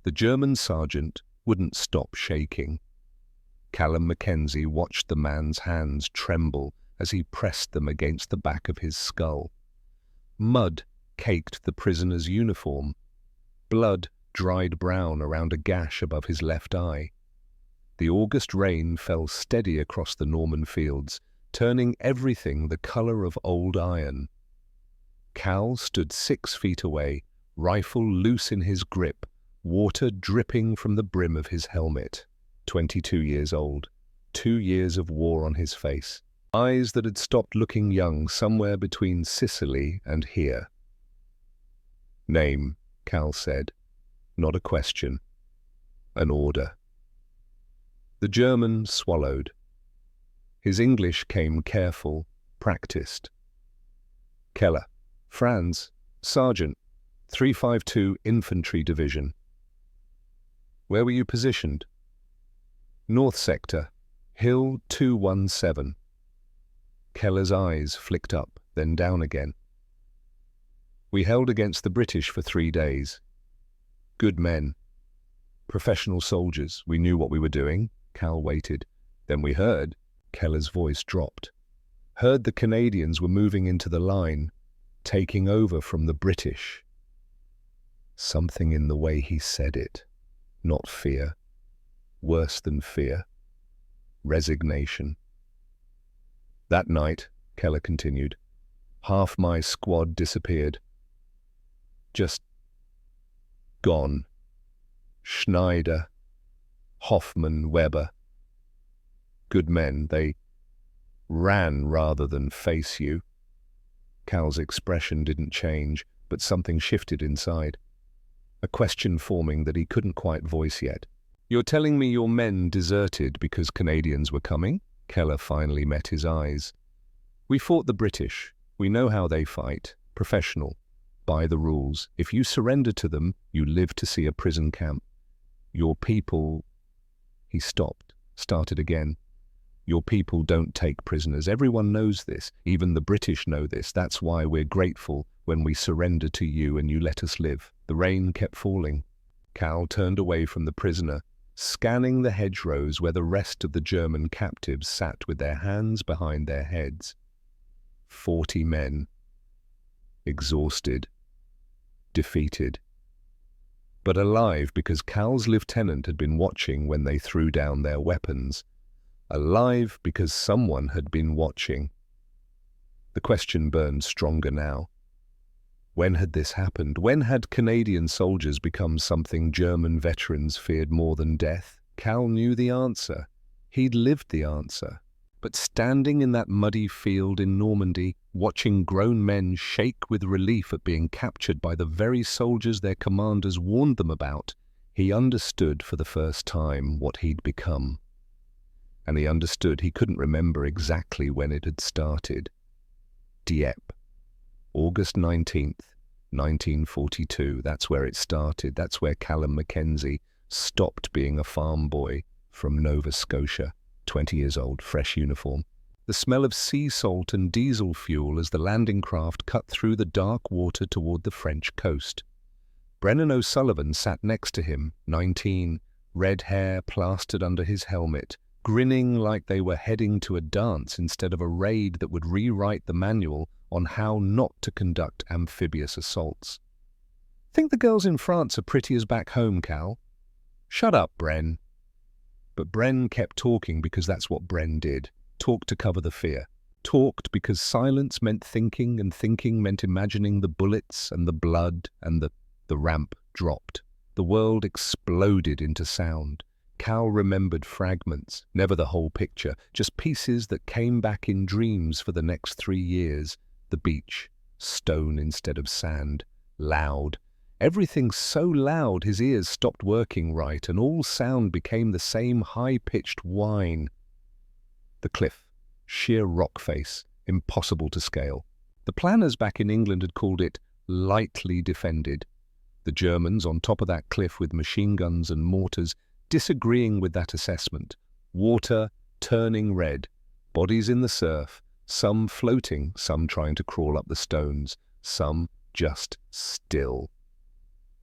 The German sergeant wouldn't stop shaking. Callum Mackenzie watched the man's hands tremble as he pressed them against the back of his skull. Mud caked the prisoner's uniform. Blood dried brown around a gash above his left eye. The August rain fell steady across the Norman fields, turning everything the color of old iron. Cal stood 6 feet away, rifle loose in his grip, water dripping from the brim of his helmet. 22 years old, 2 years of war on his face, eyes that had stopped looking young somewhere between Sicily and here. "Name," Cal said. Not a question. An order. The German swallowed. His English came careful, practiced. "Keller. Franz. Sergeant. 352 Infantry Division." "Where were you positioned?" "North Sector. Hill 217. Keller's eyes flicked up, then down again. "We held against the British for 3 days. Good men. Professional soldiers. We knew what we were doing." Cal waited. "Then we heard." Keller's voice dropped. "Heard the Canadians were moving into the line, taking over from the British." Something in the way he said it. Not fear. Worse than fear. Resignation. "That night," Keller continued, "half my squad disappeared. Just gone. Schneider, Hoffman, Weber. Good men. They ran rather than face you." Cal's expression didn't change, but something shifted inside. A question forming that he couldn't quite voice yet. "You're telling me your men deserted because Canadians were coming?" Keller finally met his eyes. "We fought the British. We know how they fight. Professional. By the rules. If you surrender to them, you live to see a prison camp. Your people..." He stopped, started again. "Your people don't take prisoners. Everyone knows this. Even the British know this. That's why we're grateful when we surrender to you and you let us live." The rain kept falling. Cal turned away from the prisoner, scanning the hedgerows where the rest of the German captives sat with their hands behind their heads. 40 men. Exhausted. Defeated. But alive because Cal's lieutenant had been watching when they threw down their weapons. Alive because someone had been watching. The question burned stronger now. When had this happened? When had Canadian soldiers become something German veterans feared more than death? Cal knew the answer. He'd lived the answer. But standing in that muddy field in Normandy, watching grown men shake with relief at being captured by the very soldiers their commanders warned them about, he understood for the first time what he'd become. And he understood he couldn't remember exactly when it had started. Dieppe. August 19th, 1942. That's where it started. That's where Callum Mackenzie stopped being a farm boy from Nova Scotia, 20 years old, fresh uniform. The smell of sea salt and diesel fuel as the landing craft cut through the dark water toward the French coast. Brennan O'Sullivan sat next to him, 19, red hair plastered under his helmet, grinning like they were heading to a dance instead of a raid that would rewrite the manual on how not to conduct amphibious assaults. "Think the girls in France are pretty as back home, Cal?" "Shut up, Bren." But Bren kept talking because that's what Bren did. Talked to cover the fear. Talked because silence meant thinking and thinking meant imagining the bullets and the blood and the ramp dropped. The world exploded into sound. Cal remembered fragments, never the whole picture, just pieces that came back in dreams for the next 3 years. The beach, stone instead of sand, loud. Everything so loud his ears stopped working right and all sound became the same high-pitched whine. The cliff, sheer rock face, impossible to scale. The planners back in England had called it lightly defended. The Germans on top of that cliff with machine guns and mortars disagreeing with that assessment. Water turning red, bodies in the surf, some floating, some trying to crawl up the stones, some just still.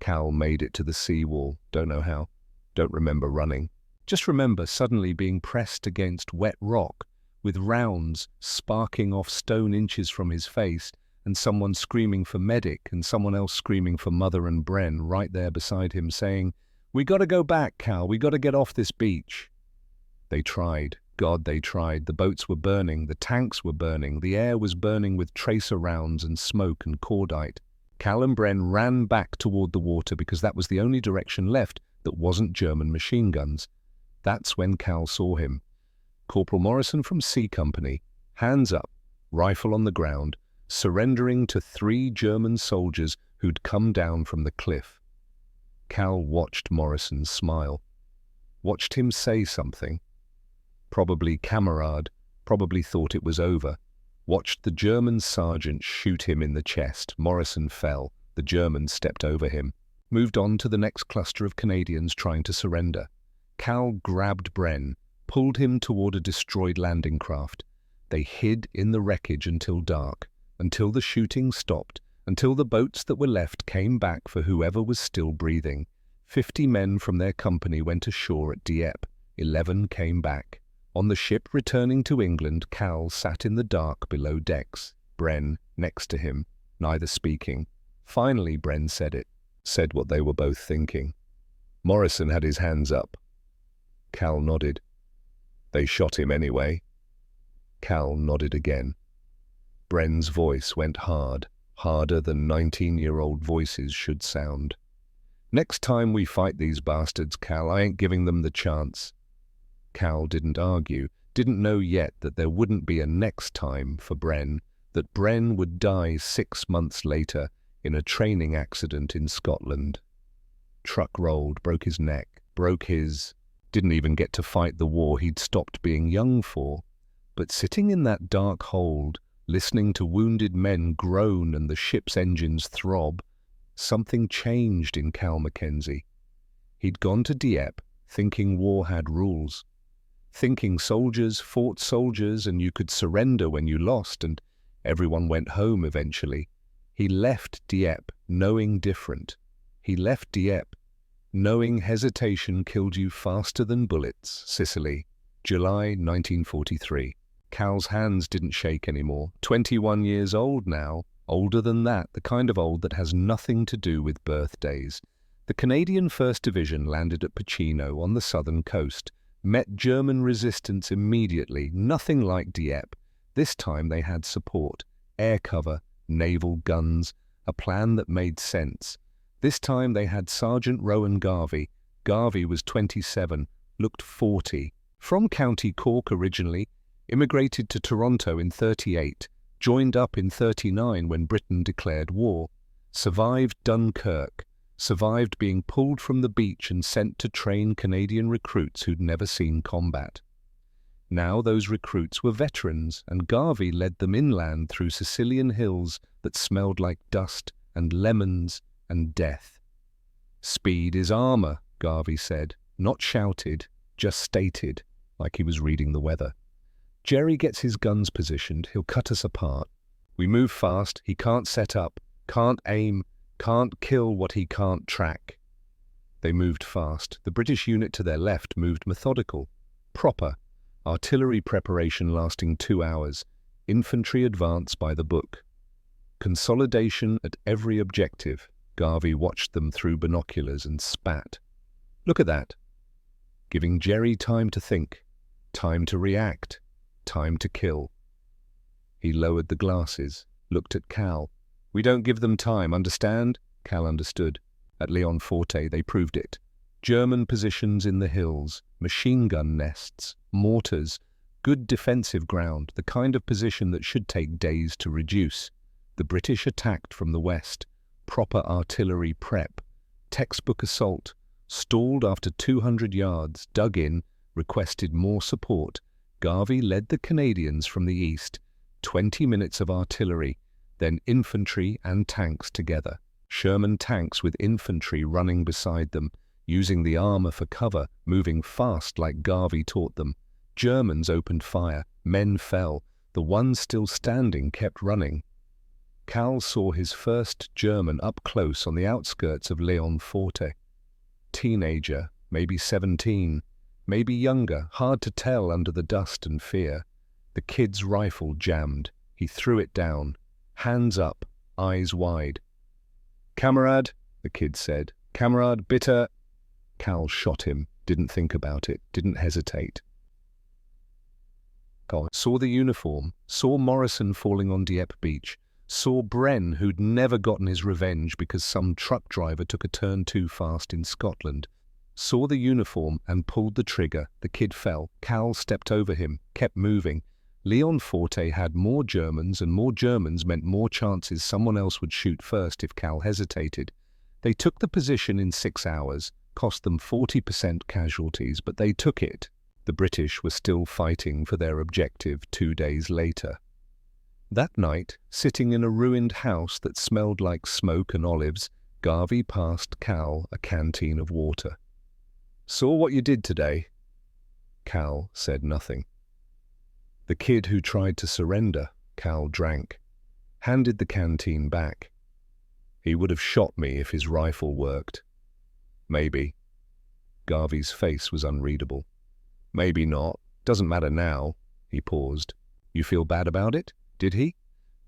Cal made it to the seawall. Don't know how. Don't remember running. Just remember suddenly being pressed against wet rock, with rounds sparking off stone inches from his face, and someone screaming for medic and someone else screaming for Mother and Bren right there beside him saying, "We gotta go back, Cal. We gotta get off this beach." They tried. God, they tried. The boats were burning. The tanks were burning. The air was burning with tracer rounds and smoke and cordite. Cal and Bren ran back toward the water because that was the only direction left that wasn't German machine guns. That's when Cal saw him. Corporal Morrison from C Company, hands up, rifle on the ground, surrendering to 3 German soldiers who'd come down from the cliff. Cal watched Morrison smile, watched him say something. Probably camarade, probably thought it was over. Watched the German sergeant shoot him in the chest. Morrison fell. The German stepped over him. Moved on to the next cluster of Canadians trying to surrender. Cal grabbed Bren, pulled him toward a destroyed landing craft. They hid in the wreckage until dark, until the shooting stopped, until the boats that were left came back for whoever was still breathing. 50 men from their company went ashore at Dieppe. 11 came back. On the ship returning to England, Cal sat in the dark below decks, Bren next to him, neither speaking. Finally, Bren said what they were both thinking. Morrison had his hands up. Cal nodded. "They shot him anyway." Cal nodded again. Bren's voice went hard, harder than 19-year-old voices should sound. "Next time we fight these bastards, Cal, I ain't giving them the chance." Cal didn't argue, didn't know yet that there wouldn't be a next time for Bren, that Bren would die 6 months later in a training accident in Scotland. Truck rolled, broke his neck, didn't even get to fight the war he'd stopped being young for. But sitting in that dark hold, listening to wounded men groan and the ship's engines throb, something changed in Cal Mackenzie. He'd gone to Dieppe thinking war had rules. Thinking soldiers fought soldiers and you could surrender when you lost and everyone went home eventually. He left Dieppe knowing different. He left Dieppe knowing hesitation killed you faster than bullets. Sicily, July 1943. Cal's hands didn't shake anymore. 21 years old now, older than that, the kind of old that has nothing to do with birthdays. The Canadian 1st Division landed at Pacino on the southern coast. Met German resistance immediately, nothing like Dieppe. This time they had support, air cover, naval guns, a plan that made sense. This time they had Sergeant Rowan Garvey. Garvey was 27, looked 40. From County Cork originally, immigrated to Toronto in 38, joined up in 39 when Britain declared war. Survived Dunkirk. Survived being pulled from the beach and sent to train Canadian recruits who'd never seen combat. Now those recruits were veterans, and Garvey led them inland through Sicilian hills that smelled like dust and lemons and death. "Speed is armor," Garvey said, not shouted, just stated, like he was reading the weather. "Jerry gets his guns positioned, he'll cut us apart. We move fast, he can't set up, can't aim, can't kill what he can't track." They moved fast. The British unit to their left moved methodical, proper, artillery preparation lasting 2 hours, infantry advance by the book. Consolidation at every objective. Garvey watched them through binoculars and spat. "Look at that." Giving Jerry time to think, time to react, time to kill. He lowered the glasses, looked at Cal. "We don't give them time, understand?" Cal understood. At Leon Forte they proved it. German positions in the hills, machine gun nests, mortars, good defensive ground, the kind of position that should take days to reduce. The British attacked from the west, proper artillery prep, textbook assault, stalled after 200 yards, dug in, requested more support. Garvey led the Canadians from the east, 20 minutes of artillery, then infantry and tanks together. Sherman tanks with infantry running beside them, using the armor for cover, moving fast like Garvey taught them. Germans opened fire, men fell, the ones still standing kept running. Cal saw his first German up close on the outskirts of Leon Forte. Teenager, maybe 17, maybe younger, hard to tell under the dust and fear. The kid's rifle jammed. He threw it down, hands up, eyes wide. "Kamerad," the kid said. "Kamerad, bitte." Cal shot him, didn't think about it, didn't hesitate. Saw the uniform, saw Morrison falling on Dieppe Beach, saw Bren, who'd never gotten his revenge because some truck driver took a turn too fast in Scotland. Saw the uniform and pulled the trigger. The kid fell. Cal stepped over him, kept moving. Leon Forte had more Germans, and more Germans meant more chances someone else would shoot first if Cal hesitated. They took the position in 6 hours, cost them 40% casualties, but they took it. The British were still fighting for their objective 2 days later. That night, sitting in a ruined house that smelled like smoke and olives, Garvey passed Cal a canteen of water. "Saw what you did today?" Cal said nothing. The kid who tried to surrender, Cal drank, handed the canteen back. "He would have shot me if his rifle worked." "Maybe." Garvey's face was unreadable. "Maybe not. Doesn't matter now." He paused. "You feel bad about it? Did he?"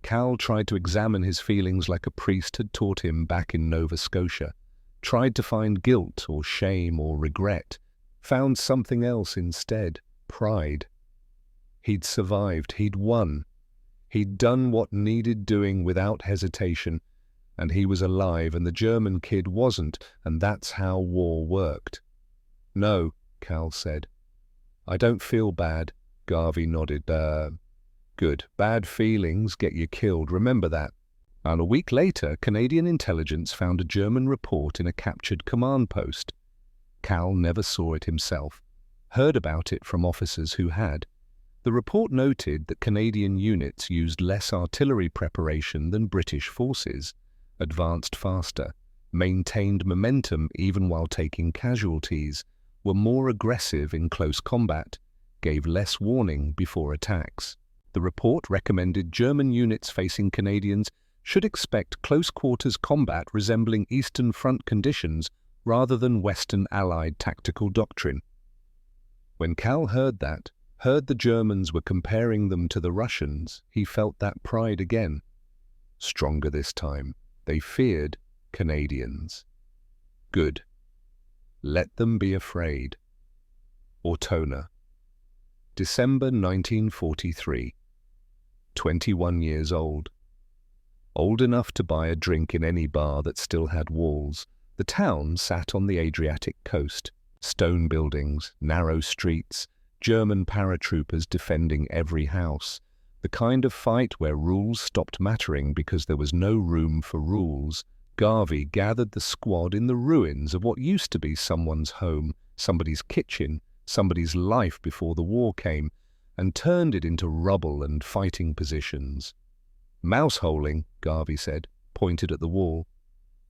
Cal tried to examine his feelings like a priest had taught him back in Nova Scotia. Tried to find guilt or shame or regret. Found something else instead. Pride. He'd survived. He'd won. He'd done what needed doing without hesitation. And he was alive, and the German kid wasn't, and that's how war worked. "No," Cal said. "I don't feel bad." Garvey nodded. Good. Bad feelings get you killed, remember that." And a week later, Canadian intelligence found a German report in a captured command post. Cal never saw it himself. Heard about it from officers who had. The report noted that Canadian units used less artillery preparation than British forces, advanced faster, maintained momentum even while taking casualties, were more aggressive in close combat, gave less warning before attacks. The report recommended German units facing Canadians should expect close-quarters combat resembling Eastern Front conditions rather than Western Allied tactical doctrine. When Cal heard that, heard the Germans were comparing them to the Russians, he felt that pride again. Stronger this time. They feared Canadians. Good. Let them be afraid. Ortona. December 1943. 21 years old. Old enough to buy a drink in any bar that still had walls, the town sat on the Adriatic coast. Stone buildings, narrow streets, German paratroopers defending every house. The kind of fight where rules stopped mattering because there was no room for rules. Garvey gathered the squad in the ruins of what used to be someone's home, somebody's kitchen, somebody's life before the war came, and turned it into rubble and fighting positions. "Mouse-holing," Garvey said, pointed at the wall.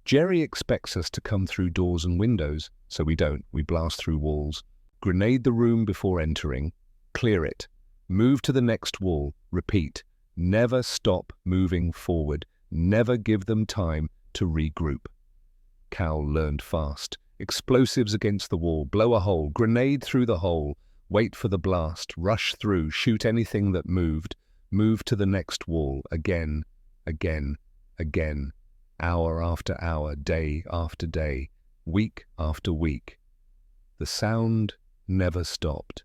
"Jerry expects us to come through doors and windows, so we don't. We blast through walls. Grenade the room before entering. Clear it. Move to the next wall. Repeat. Never stop moving forward. Never give them time to regroup." Cal learned fast. Explosives against the wall. Blow a hole. Grenade through the hole. Wait for the blast. Rush through. Shoot anything that moved. Move to the next wall. Again. Again. Again. Hour after hour. Day after day. Week after week. The sound never stopped.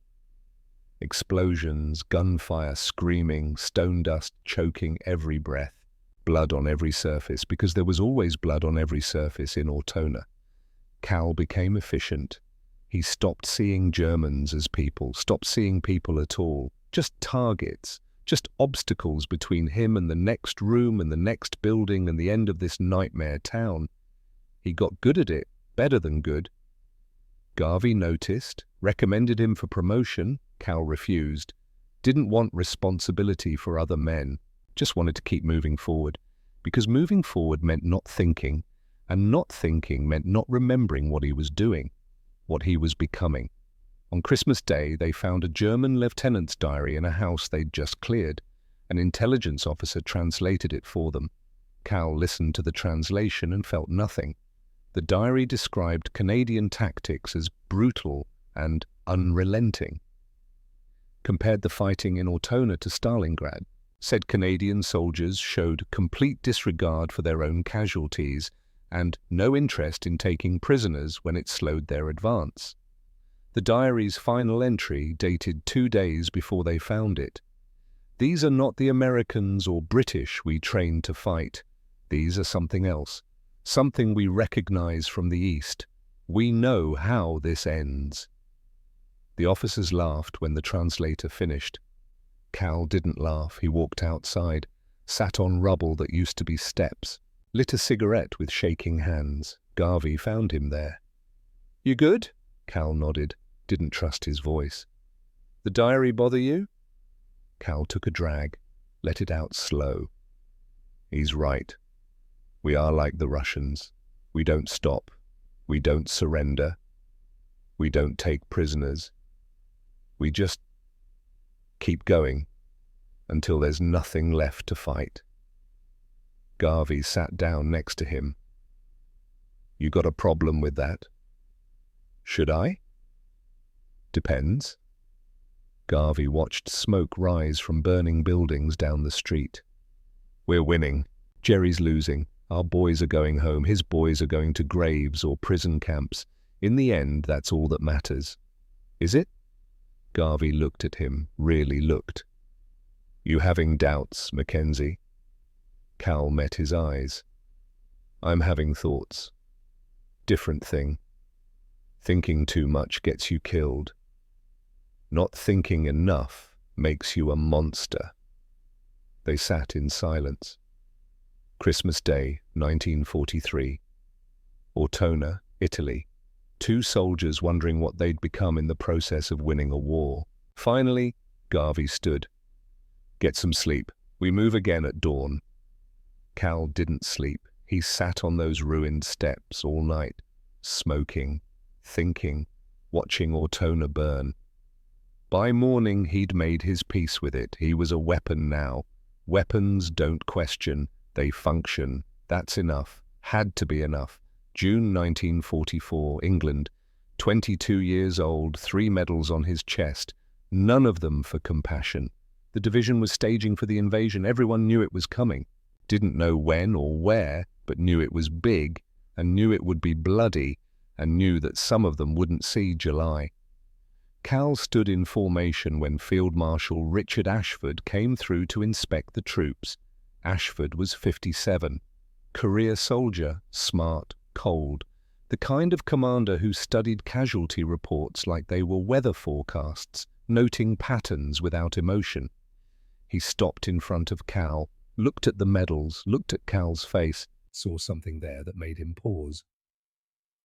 Explosions, gunfire, screaming, stone dust choking every breath. Blood on every surface, because there was always blood on every surface in Ortona. Cal became efficient. He stopped seeing Germans as people, stopped seeing people at all. Just targets, just obstacles between him and the next room and the next building and the end of this nightmare town. He got good at it, better than good. Garvey noticed, recommended him for promotion. Cal refused. Didn't want responsibility for other men. Just wanted to keep moving forward. Because moving forward meant not thinking, and not thinking meant not remembering what he was doing, what he was becoming. On Christmas Day, they found a German lieutenant's diary in a house they'd just cleared. An intelligence officer translated it for them. Cal listened to the translation and felt nothing. The diary described Canadian tactics as brutal and unrelenting. Compared the fighting in Ortona to Stalingrad, said Canadian soldiers showed complete disregard for their own casualties and no interest in taking prisoners when it slowed their advance. The diary's final entry dated 2 days before they found it. These are not the Americans or British we trained to fight. These are something else, something we recognize from the East. We know how this ends. The officers laughed when the translator finished. Cal didn't laugh. He walked outside, sat on rubble that used to be steps, lit a cigarette with shaking hands. Garvey found him there. "You good?" Cal nodded, didn't trust his voice. "The diary bother you?" Cal took a drag, let it out slow. "He's right. We are like the Russians. We don't stop. We don't surrender. We don't take prisoners. We just keep going until there's nothing left to fight." Garvey sat down next to him. "You got a problem with that?" "Should I?" "Depends." Garvey watched smoke rise from burning buildings down the street. "We're winning. Jerry's losing. Our boys are going home. His boys are going to graves or prison camps. In the end, that's all that matters." "Is it?" Garvey looked at him, really looked. "You having doubts, Mackenzie?" Cal met his eyes. "I'm having thoughts. Different thing. Thinking too much gets you killed. Not thinking enough makes you a monster." They sat in silence. Christmas Day, 1943. Ortona, Italy. 2 soldiers wondering what they'd become in the process of winning a war. Finally, Garvey stood. "Get some sleep. We move again at dawn." Cal didn't sleep. He sat on those ruined steps all night, smoking, thinking, watching Ortona burn. By morning, he'd made his peace with it. He was a weapon now. Weapons don't question, they function. That's enough. Had to be enough. June 1944, England. 22 years old, 3 medals on his chest, none of them for compassion. The division was staging for the invasion. Everyone knew it was coming. Didn't know when or where, but knew it was big, and knew it would be bloody, and knew that some of them wouldn't see July. Cal stood in formation when Field Marshal Richard Ashford came through to inspect the troops. Ashford was 57. Career soldier, smart, cold. The kind of commander who studied casualty reports like they were weather forecasts, noting patterns without emotion. He stopped in front of Cal, looked at the medals, looked at Cal's face, saw something there that made him pause.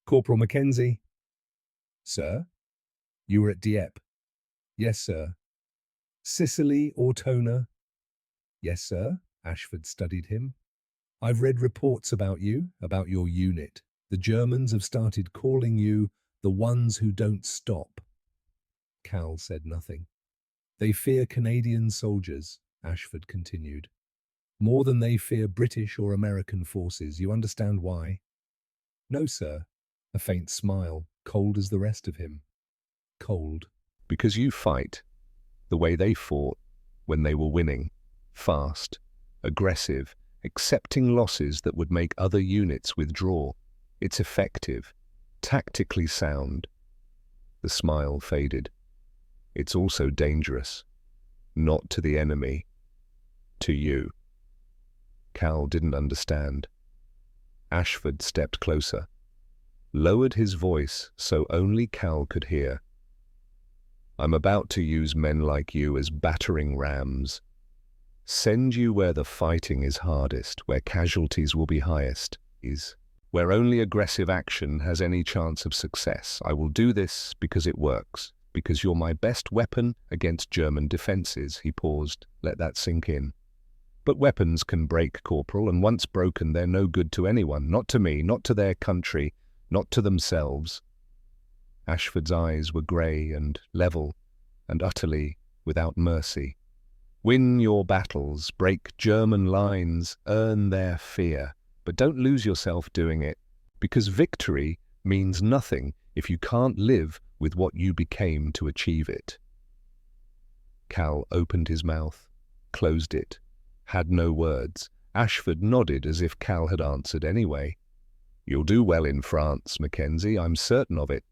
"Corporal Mackenzie." "Sir?" "You were at Dieppe." "Yes, sir." "Sicily, Ortona." "Yes, sir." Ashford studied him. "I've read reports about you, about your unit. The Germans have started calling you the ones who don't stop." Cal said nothing. "They fear Canadian soldiers," Ashford continued, "more than they fear British or American forces. You understand why?" "No, sir." A faint smile, cold as the rest of him. "Cold." "Because you fight the way they fought when they were winning. Fast, aggressive, accepting losses that would make other units withdraw. It's effective, tactically sound." The smile faded. "It's also dangerous. Not to the enemy. To you." Cal didn't understand. Ashford stepped closer, lowered his voice so only Cal could hear. "I'm about to use men like you as battering rams. Send you where the fighting is hardest, where casualties will be highest, where only aggressive action has any chance of success. I will do this because it works, because you're my best weapon against German defenses." He paused. "Let that sink in." "But weapons can break, Corporal, and once broken they're no good to anyone. Not to me, not to their country, not to themselves." Ashford's eyes were grey and level and utterly without mercy. Win your battles, break German lines, earn their fear, but don't lose yourself doing it, because victory means nothing if you can't live with what you became to achieve it. Cal opened his mouth, closed it, had no words. Ashford nodded as if Cal had answered anyway. You'll do well in France, Mackenzie, I'm certain of it.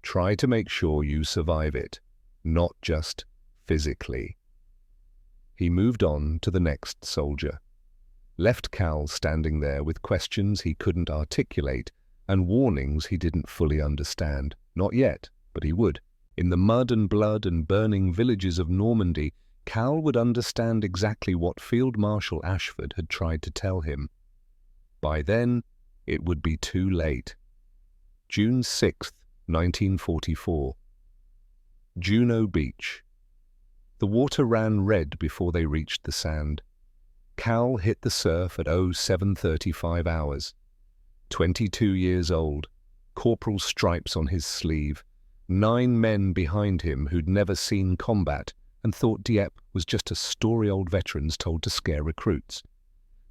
Try to make sure you survive it, not just physically. He moved on to the next soldier, left Cal standing there with questions he couldn't articulate and warnings he didn't fully understand. Not yet, but he would. In the mud and blood and burning villages of Normandy, Cal would understand exactly what Field Marshal Ashford had tried to tell him. By then, it would be too late. June 6th, 1944. Juno Beach. The water ran red before they reached the sand. Cal hit the surf at 07:35 hours. 22 years old, corporal stripes on his sleeve, 9 men behind him who'd never seen combat and thought Dieppe was just a story old veterans told to scare recruits.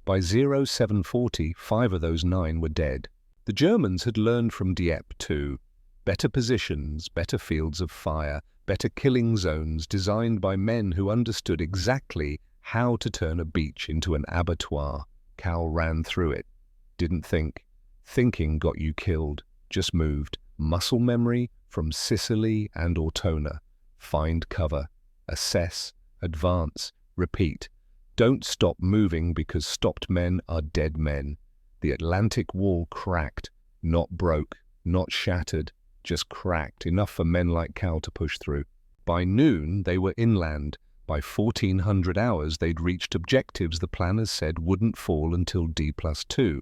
By 07:40, 5 of those 9 were dead. The Germans had learned from Dieppe too. Better positions, better fields of fire, better killing zones designed by men who understood exactly how to turn a beach into an abattoir. Cal ran through it. Didn't think. Thinking got you killed. Just moved. Muscle memory from Sicily and Ortona. Find cover. Assess. Advance. Repeat. Don't stop moving because stopped men are dead men. The Atlantic Wall cracked. Not broke. Not shattered. Just cracked, enough for men like Cal to push through. By noon, they were inland. By 1400 hours, they'd reached objectives the planners said wouldn't fall until D+2.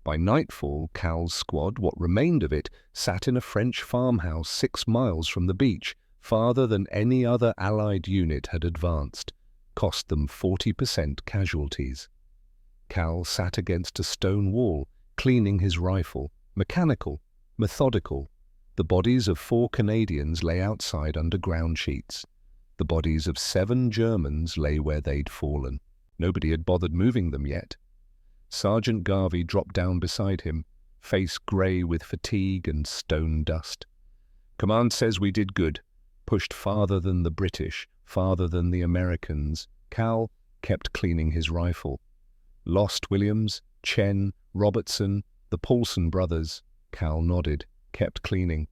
By nightfall, Cal's squad, what remained of it, sat in a French farmhouse 6 miles from the beach, farther than any other Allied unit had advanced. Cost them 40% casualties. Cal sat against a stone wall, cleaning his rifle, mechanical, methodical. The bodies of 4 Canadians lay outside under ground sheets. The bodies of 7 Germans lay where they'd fallen. Nobody had bothered moving them yet. Sergeant Garvey dropped down beside him, face grey with fatigue and stone dust. Command says we did good. Pushed farther than the British, farther than the Americans. Cal kept cleaning his rifle. Lost Williams, Chen, Robertson, the Paulson brothers. Cal nodded. Kept cleaning.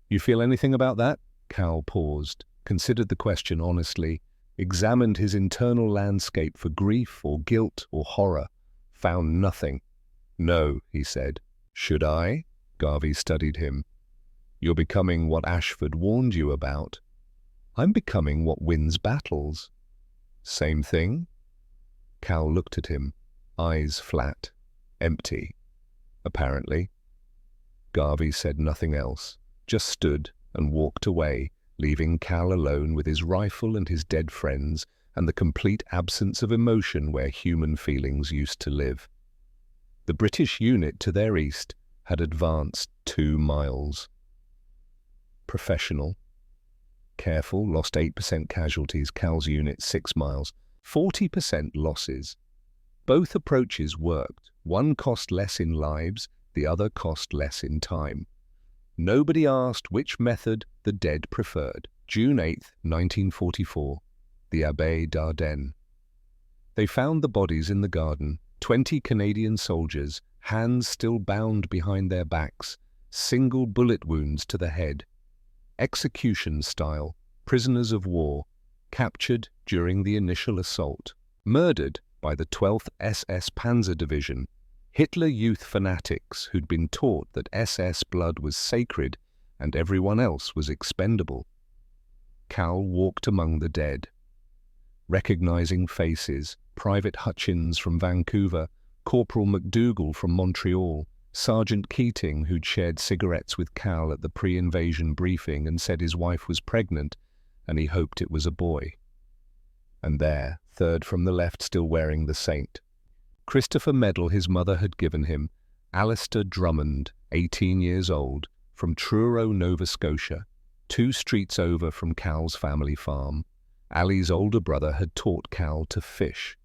You feel anything about that? Cal paused, considered the question honestly, examined his internal landscape for grief or guilt or horror, found nothing. No, he said. Should I? Garvey studied him. You're becoming what Ashford warned you about. I'm becoming what wins battles. Same thing? Cal looked at him, eyes flat, empty, apparently. Garvey said nothing else, just stood and walked away, leaving Cal alone with his rifle and his dead friends and the complete absence of emotion where human feelings used to live. The British unit to their east had advanced 2 miles. Professional. Careful, lost 8% casualties, Cal's unit 6 miles, 40% losses. Both approaches worked. One cost less in lives, the other cost less in time. Nobody asked which method the dead preferred. June 8, 1944, the Abbaye d'Ardennes. They found the bodies in the garden, 20 Canadian soldiers, hands still bound behind their backs, single bullet wounds to the head. Execution style, prisoners of war, captured during the initial assault, murdered by the 12th SS Panzer Division, Hitler Youth fanatics who'd been taught that SS blood was sacred and everyone else was expendable. Cal walked among the dead, recognizing faces, Private Hutchins from Vancouver, Corporal McDougall from Montreal, Sergeant Keating, who'd shared cigarettes with Cal at the pre-invasion briefing and said his wife was pregnant and he hoped it was a boy. And there, third from the left, still wearing the Saint, Christopher medal his mother had given him, Alistair Drummond, 18 years old, from Truro, Nova Scotia, 2 streets over from Cal's family farm. Ali's older brother had taught Cal to fish.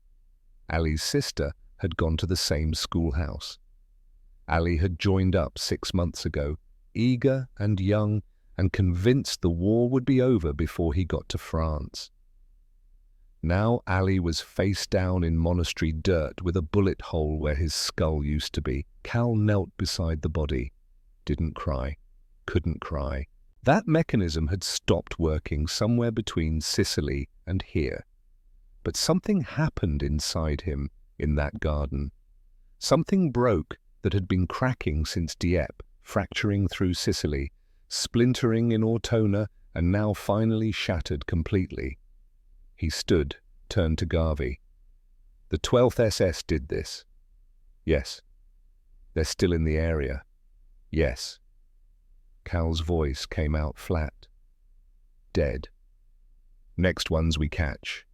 Ali's sister had gone to the same schoolhouse. Ali had joined up 6 months ago, eager and young, and convinced the war would be over before he got to France. Now Ali was face down in monastery dirt with a bullet hole where his skull used to be. Cal knelt beside the body. Didn't cry. Couldn't cry. That mechanism had stopped working somewhere between Sicily and here. But something happened inside him in that garden. Something broke that had been cracking since Dieppe, fracturing through Sicily, splintering in Ortona, and now finally shattered completely. He stood, turned to Garvey. The 12th SS did this. Yes. They're still in the area. Yes. Cal's voice came out flat. Dead. Next ones we catch.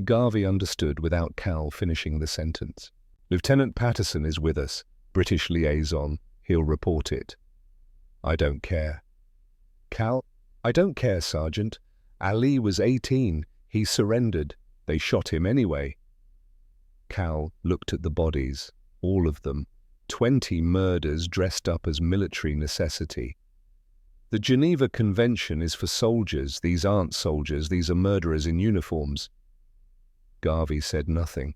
Garvey understood without Cal finishing the sentence. Lieutenant Patterson is with us, British liaison. He'll report it. I don't care. Cal, I don't care, Sergeant. Ali was 18. He surrendered. They shot him anyway. Cal looked at the bodies, all of them. 20 murders dressed up as military necessity. The Geneva Convention is for soldiers. These aren't soldiers. These are murderers in uniforms. Garvey said nothing.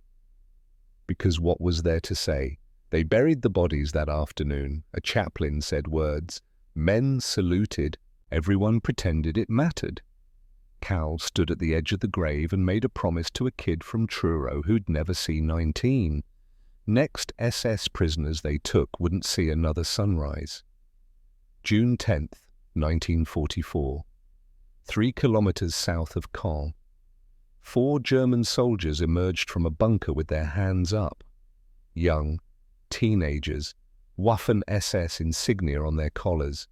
Because what was there to say? They buried the bodies that afternoon. A chaplain said words. Men saluted. Everyone pretended it mattered. Cal stood at the edge of the grave and made a promise to a kid from Truro who'd never see 19. Next SS prisoners they took wouldn't see another sunrise. June 10th, 1944. 3 kilometers south of Caen. 4 German soldiers emerged from a bunker with their hands up. Young, teenagers, Waffen-SS insignia on their collars.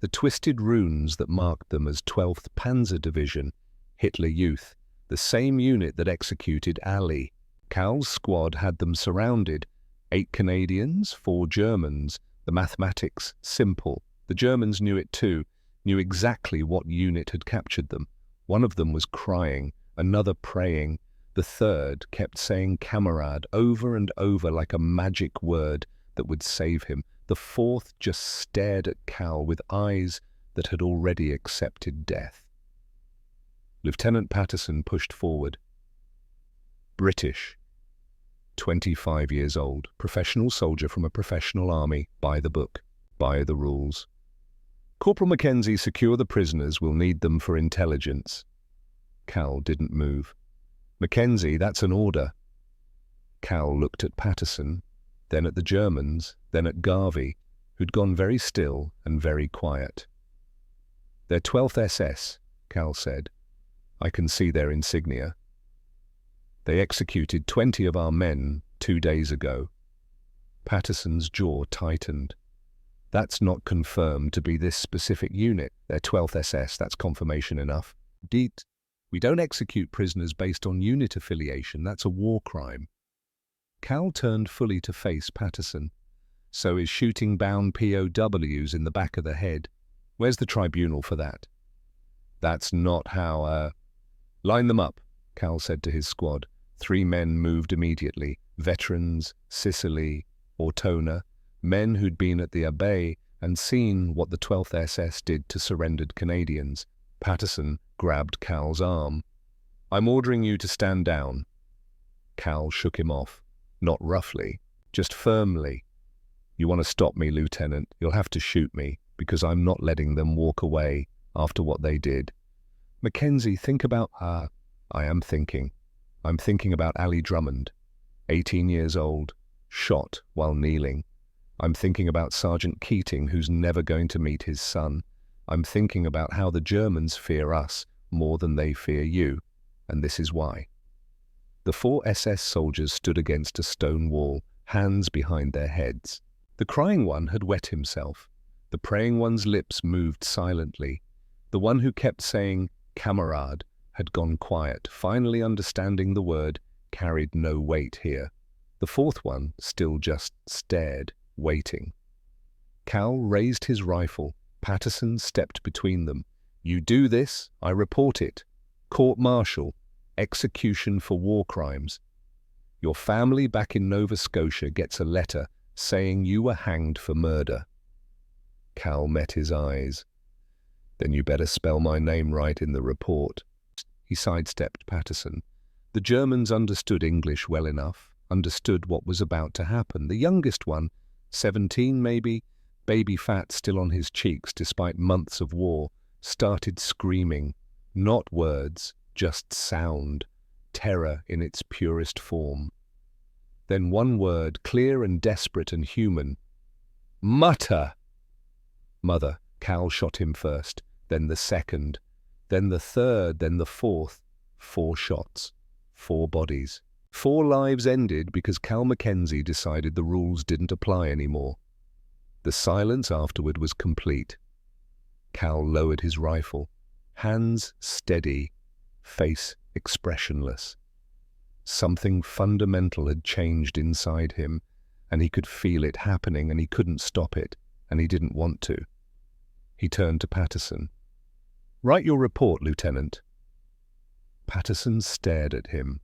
The twisted runes that marked them as 12th Panzer Division, Hitler Youth, the same unit that executed Ali. Cal's squad had them surrounded. 8 Canadians, 4 Germans. The mathematics simple. The Germans knew it too, knew exactly what unit had captured them. One of them was crying, another praying. The third kept saying "camarade" over and over like a magic word that would save him. The fourth just stared at Cal with eyes that had already accepted death. Lieutenant Patterson pushed forward. British. 25 years old, professional soldier from a professional army, by the book, by the rules. Corporal Mackenzie, secure the prisoners, we'll need them for intelligence. Cal didn't move. Mackenzie, that's an order. Cal looked at Patterson, then at the Germans, then at Garvey, who'd gone very still and very quiet. They're 12th SS, Cal said. I can see their insignia. They executed 20 of our men 2 days ago. Patterson's jaw tightened. That's not confirmed to be this specific unit. They're 12th SS, that's confirmation enough. Deet, we don't execute prisoners based on unit affiliation, that's a war crime. Cal turned fully to face Patterson. So is shooting bound POWs in the back of the head. Where's the tribunal for that? That's not how, Line them up, Cal said to his squad. 3 men moved immediately. Veterans, Sicily, Ortona, men who'd been at the Abbaye and seen what the 12th SS did to surrendered Canadians. Patterson grabbed Cal's arm. I'm ordering you to stand down. Cal shook him off. Not roughly, just firmly. You want to stop me, Lieutenant? You'll have to shoot me, because I'm not letting them walk away after what they did. Mackenzie, think about... I am thinking. I'm thinking about Ali Drummond, 18 years old, shot while kneeling. I'm thinking about Sergeant Keating, who's never going to meet his son. I'm thinking about how the Germans fear us more than they fear you, and this is why. The 4 SS soldiers stood against a stone wall, hands behind their heads. The crying one had wet himself. The praying one's lips moved silently. The one who kept saying, "camarade," had gone quiet, finally understanding the word carried no weight here. The 4th one still just stared, waiting. Cal raised his rifle. Patterson stepped between them. You do this, I report it. Court-martial, execution for war crimes. Your family back in Nova Scotia gets a letter saying you were hanged for murder. Cal met his eyes. Then you better spell my name right in the report. He sidestepped Patterson. The Germans understood English well enough, understood what was about to happen. The youngest one, 17 maybe, baby fat still on his cheeks despite months of war, started screaming. Not words, just sound, terror in its purest form. Then one word, clear and desperate and human. Mutter! Mother, Cal shot him first, then the second, then the third, then the fourth. 4 shots, 4 bodies. 4 lives ended because Cal Mackenzie decided the rules didn't apply anymore. The silence afterward was complete. Cal lowered his rifle, hands steady, face expressionless. Something fundamental had changed inside him, and he could feel it happening, and he couldn't stop it, and he didn't want to. He turned to Patterson. "Write your report, Lieutenant." Patterson stared at him.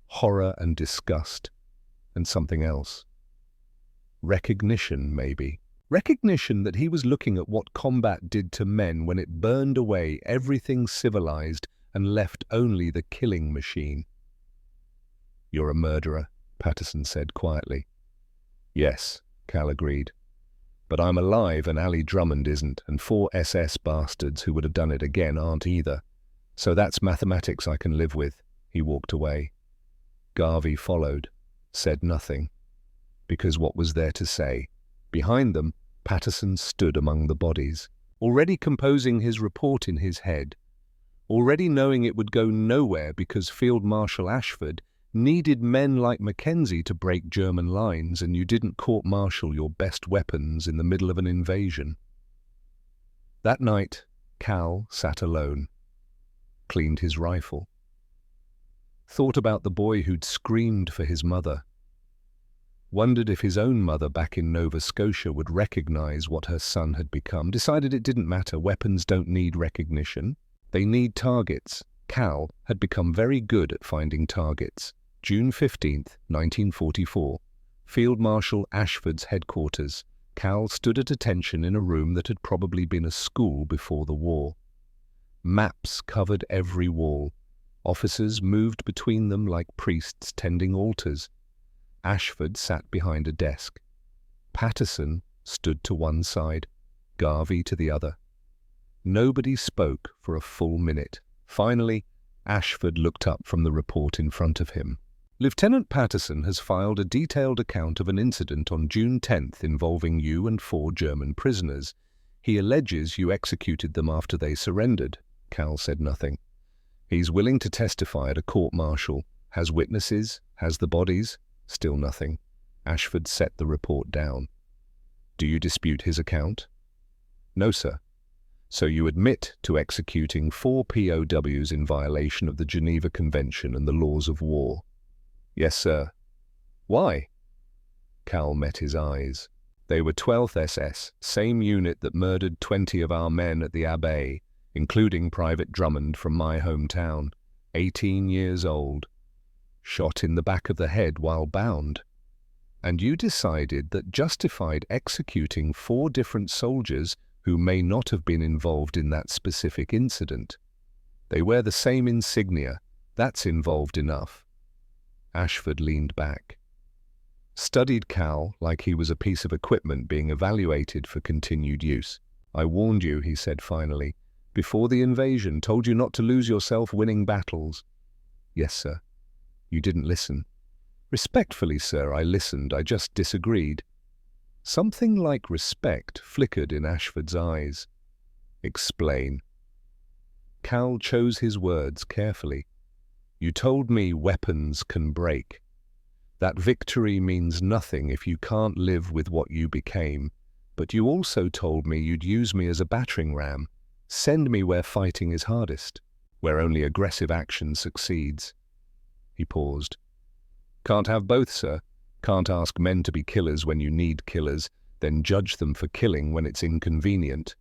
Horror and disgust, and something else. Recognition, maybe. Recognition that he was looking at what combat did to men when it burned away everything civilized and left only the killing machine. "You're a murderer," Patterson said quietly. "Yes," Cal agreed. "But I'm alive and Ali Drummond isn't, and 4 SS bastards who would have done it again aren't either. So that's mathematics I can live with." He walked away. Garvey followed, said nothing. Because what was there to say? Behind them, Patterson stood among the bodies, already composing his report in his head, already knowing it would go nowhere because Field Marshal Ashford needed men like Mackenzie to break German lines, and you didn't court-martial your best weapons in the middle of an invasion. That night, Cal sat alone, cleaned his rifle, thought about the boy who'd screamed for his mother, wondered if his own mother back in Nova Scotia would recognize what her son had become, decided it didn't matter. Weapons don't need recognition. They need targets. Cal had become very good at finding targets. June 15th, 1944. Field Marshal Ashford's headquarters. Cal stood at attention in a room that had probably been a school before the war. Maps covered every wall. Officers moved between them like priests tending altars. Ashford sat behind a desk. Patterson stood to one side, Garvey to the other. Nobody spoke for a full minute. Finally, Ashford looked up from the report in front of him. "Lieutenant Patterson has filed a detailed account of an incident on June 10th involving you and 4 German prisoners. He alleges you executed them after they surrendered." Cal said nothing. "He's willing to testify at a court-martial. Has witnesses, has the bodies." Still nothing. Ashford set the report down. "Do you dispute his account?" "No, sir." "So you admit to executing 4 POWs in violation of the Geneva Convention and the laws of war?" "Yes, sir." "Why?" Cal met his eyes. "They were 12th SS, same unit that murdered 20 of our men at the Abbaye, including Private Drummond from my hometown, 18 years old. Shot in the back of the head while bound. And you decided that justified executing 4 different soldiers who may not have been involved in that specific incident. They wear the same insignia. That's involved enough." Ashford leaned back, studied Cal like he was a piece of equipment being evaluated for continued use. "I warned you," he said finally, "before the invasion, told you not to lose yourself winning battles." "Yes, sir." "You didn't listen." "Respectfully, sir, I listened. I just disagreed." Something like respect flickered in Ashford's eyes. "Explain." Cal chose his words carefully. "You told me weapons can break. That victory means nothing if you can't live with what you became. But you also told me you'd use me as a battering ram, send me where fighting is hardest, where only aggressive action succeeds." He paused. "Can't have both, sir. Can't ask men to be killers when you need killers, then judge them for killing when it's inconvenient."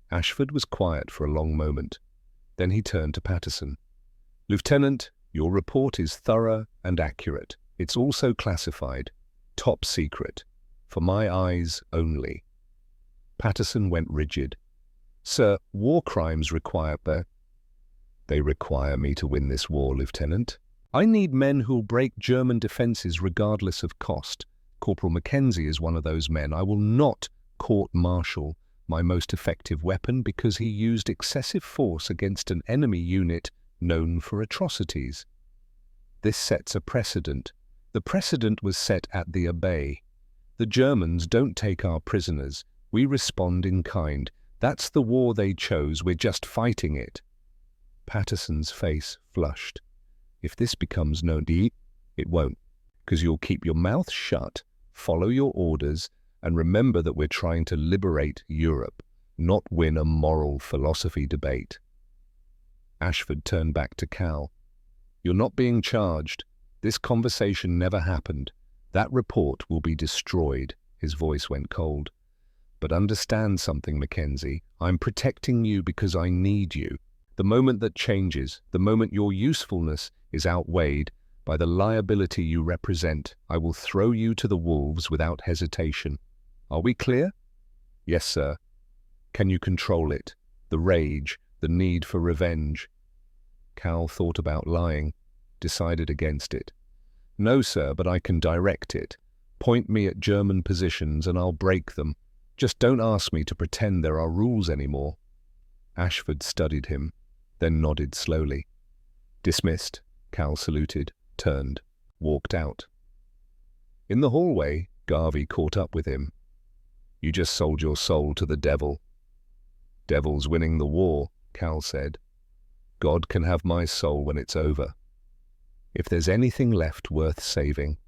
Ashford was quiet for a long moment. Then he turned to Patterson. "Lieutenant, your report is thorough and accurate. It's also classified, top secret, for my eyes only." Patterson went rigid. "Sir, war crimes require that." "They require me to win this war, Lieutenant. I need men who'll break German defenses regardless of cost. Corporal Mackenzie is one of those men. I will not court-martial my most effective weapon because he used excessive force against an enemy unit known for atrocities. This sets a precedent. The precedent was set at the Abbaye. The Germans don't take our prisoners. We respond in kind. That's the war they chose. We're just fighting it." Patterson's face flushed. "If this becomes known, it won't, because you'll keep your mouth shut, follow your orders, and remember that we're trying to liberate Europe, not win a moral philosophy debate." Ashford turned back to Cal. "You're not being charged. This conversation never happened. That report will be destroyed." His voice went cold. "But understand something, Mackenzie. I'm protecting you because I need you. The moment that changes, the moment your usefulness is outweighed by the liability you represent, I will throw you to the wolves without hesitation. Are we clear?" "Yes, sir." "Can you control it? The rage, the need for revenge?" Cal thought about lying, decided against it. "No, sir, but I can direct it. Point me at German positions and I'll break them. Just don't ask me to pretend there are rules anymore." Ashford studied him, then nodded slowly. "Dismissed." Cal saluted, turned, walked out. In the hallway, Garvey caught up with him. "You just sold your soul to the devil." "Devil's winning the war," Cal said. "God can have my soul when it's over. If there's anything left worth saving."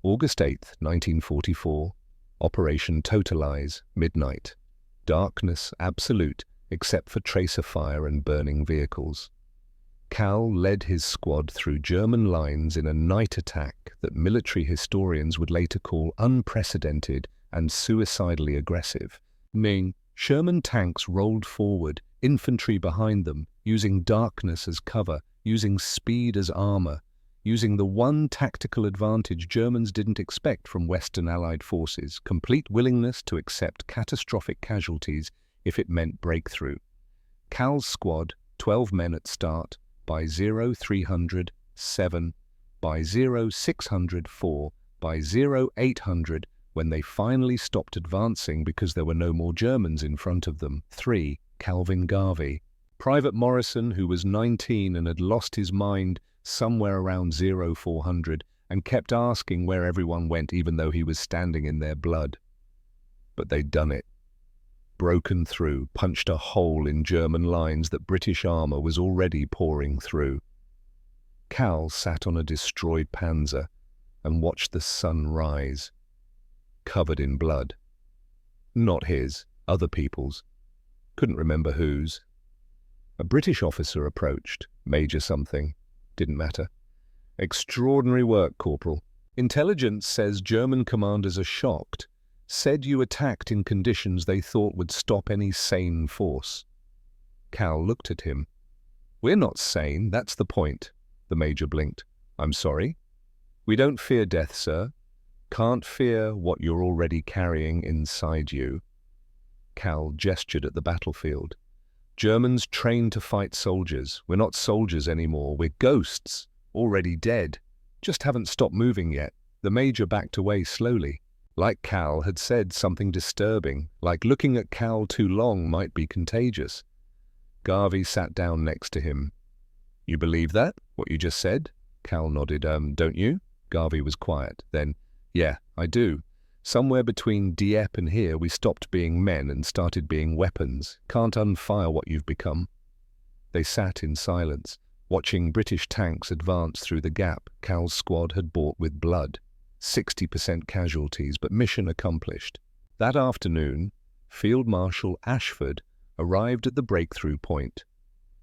August 8th, 1944. Operation Totalize, midnight. Darkness absolute, except for tracer fire and burning vehicles. Cal led his squad through German lines in a night attack that military historians would later call unprecedented and suicidally aggressive. Sherman tanks rolled forward, infantry behind them, using darkness as cover, using speed as armor, using the one tactical advantage Germans didn't expect from Western Allied forces, complete willingness to accept catastrophic casualties if it meant breakthrough. Cal's squad, 12 men at start, by 0300, 7, by 0600, 4, by 0800, when they finally stopped advancing because there were no more Germans in front of them. 3. Calvin Garvey. Private Morrison, who was 19 and had lost his mind somewhere around 0400, and kept asking where everyone went even though he was standing in their blood. But they'd done it. Broken through, punched a hole in German lines that British armor was already pouring through. Cal sat on a destroyed Panzer and watched the sun rise, covered in blood. Not his, other people's. Couldn't remember whose. A British officer approached, Major something, didn't matter. "Extraordinary work, Corporal. Intelligence says German commanders are shocked. Said you attacked in conditions they thought would stop any sane force." Cal looked at him. "We're not sane, that's the point." The Major blinked. "I'm sorry?" "We don't fear death, sir. Can't fear what you're already carrying inside you." Cal gestured at the battlefield. "Germans trained to fight soldiers. We're not soldiers anymore. We're ghosts, already dead. Just haven't stopped moving yet." The Major backed away slowly. Like Cal had said something disturbing, like looking at Cal too long might be contagious. Garvey sat down next to him. "You believe that, what you just said?" Cal nodded. Don't you?" Garvey was quiet. Then, "Yeah, I do. Somewhere between Dieppe and here we stopped being men and started being weapons. Can't unfire what you've become." They sat in silence, watching British tanks advance through the gap Cal's squad had bought with blood. 60% casualties, but mission accomplished. That afternoon, Field Marshal Ashford arrived at the breakthrough point,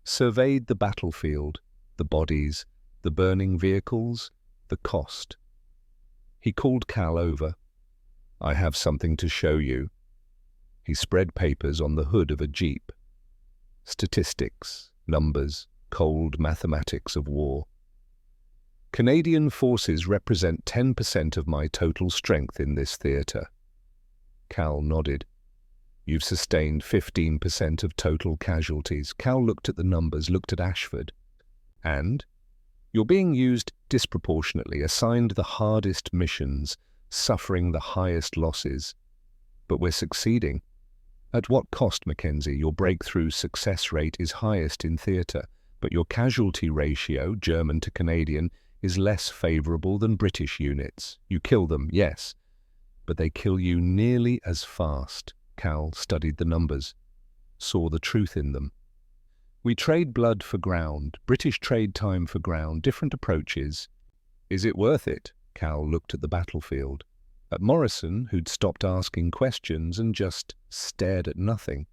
surveyed the battlefield, the bodies, the burning vehicles, the cost. He called Cal over. "I have something to show you." He spread papers on the hood of a jeep. Statistics, numbers, cold mathematics of war. Canadian forces represent 10% of my total strength in this theatre. Cal nodded. You've sustained 15% of total casualties. Cal looked at the numbers, looked at Ashford. And? You're being used disproportionately, assigned the hardest missions, suffering the highest losses. But we're succeeding. At what cost, Mackenzie? Your breakthrough success rate is highest in theatre, but your casualty ratio, German to Canadian, is less favourable than British units. You kill them, yes, but they kill you nearly as fast. Cal studied the numbers, saw the truth in them. We trade blood for ground, British trade time for ground, different approaches. Is it worth it? Cal looked at the battlefield. At Morrison, who'd stopped asking questions and just stared at nothing,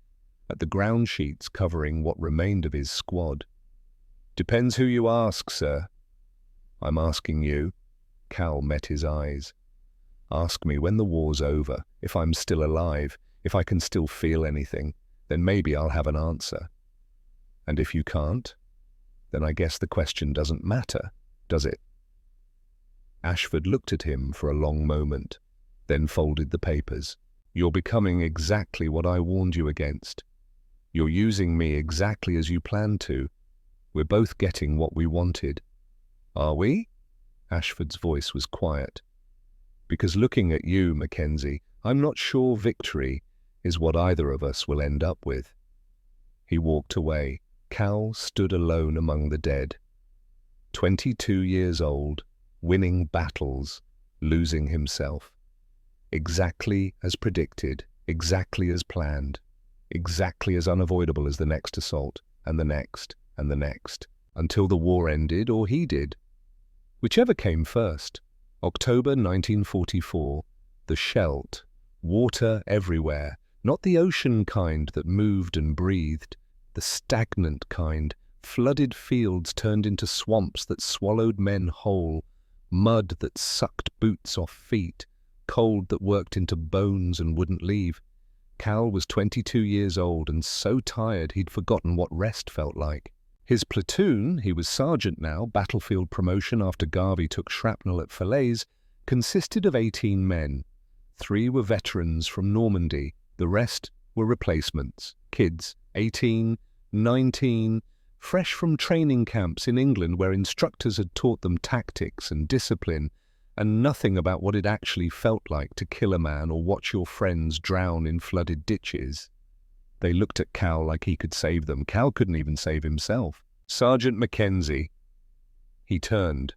at the ground sheets covering what remained of his squad. Depends who you ask, sir. I'm asking you. Cal met his eyes. Ask me when the war's over, if I'm still alive, if I can still feel anything, then maybe I'll have an answer. And if you can't, then I guess the question doesn't matter, does it? Ashford looked at him for a long moment, then folded the papers. You're becoming exactly what I warned you against. You're using me exactly as you planned to. We're both getting what we wanted. Are we? Ashford's voice was quiet. Because looking at you, Mackenzie, I'm not sure victory is what either of us will end up with. He walked away. Cal stood alone among the dead. 22 years old, winning battles, losing himself. Exactly as predicted, exactly as planned, exactly as unavoidable as the next assault, and the next, and the next, until the war ended or he did. Whichever came first. October 1944, the Scheldt, water everywhere, not the ocean kind that moved and breathed, the stagnant kind, flooded fields turned into swamps that swallowed men whole, mud that sucked boots off feet, cold that worked into bones and wouldn't leave. Cal was 22 years old and so tired he'd forgotten what rest felt like. His platoon, he was sergeant now, battlefield promotion after Garvey took shrapnel at Falaise, consisted of 18 men. 3 were veterans from Normandy, the rest were replacements, kids, 18, 19, fresh from training camps in England where instructors had taught them tactics and discipline, and nothing about what it actually felt like to kill a man or watch your friends drown in flooded ditches. They looked at Cal like he could save them. Cal couldn't even save himself. Sergeant Mackenzie. He turned.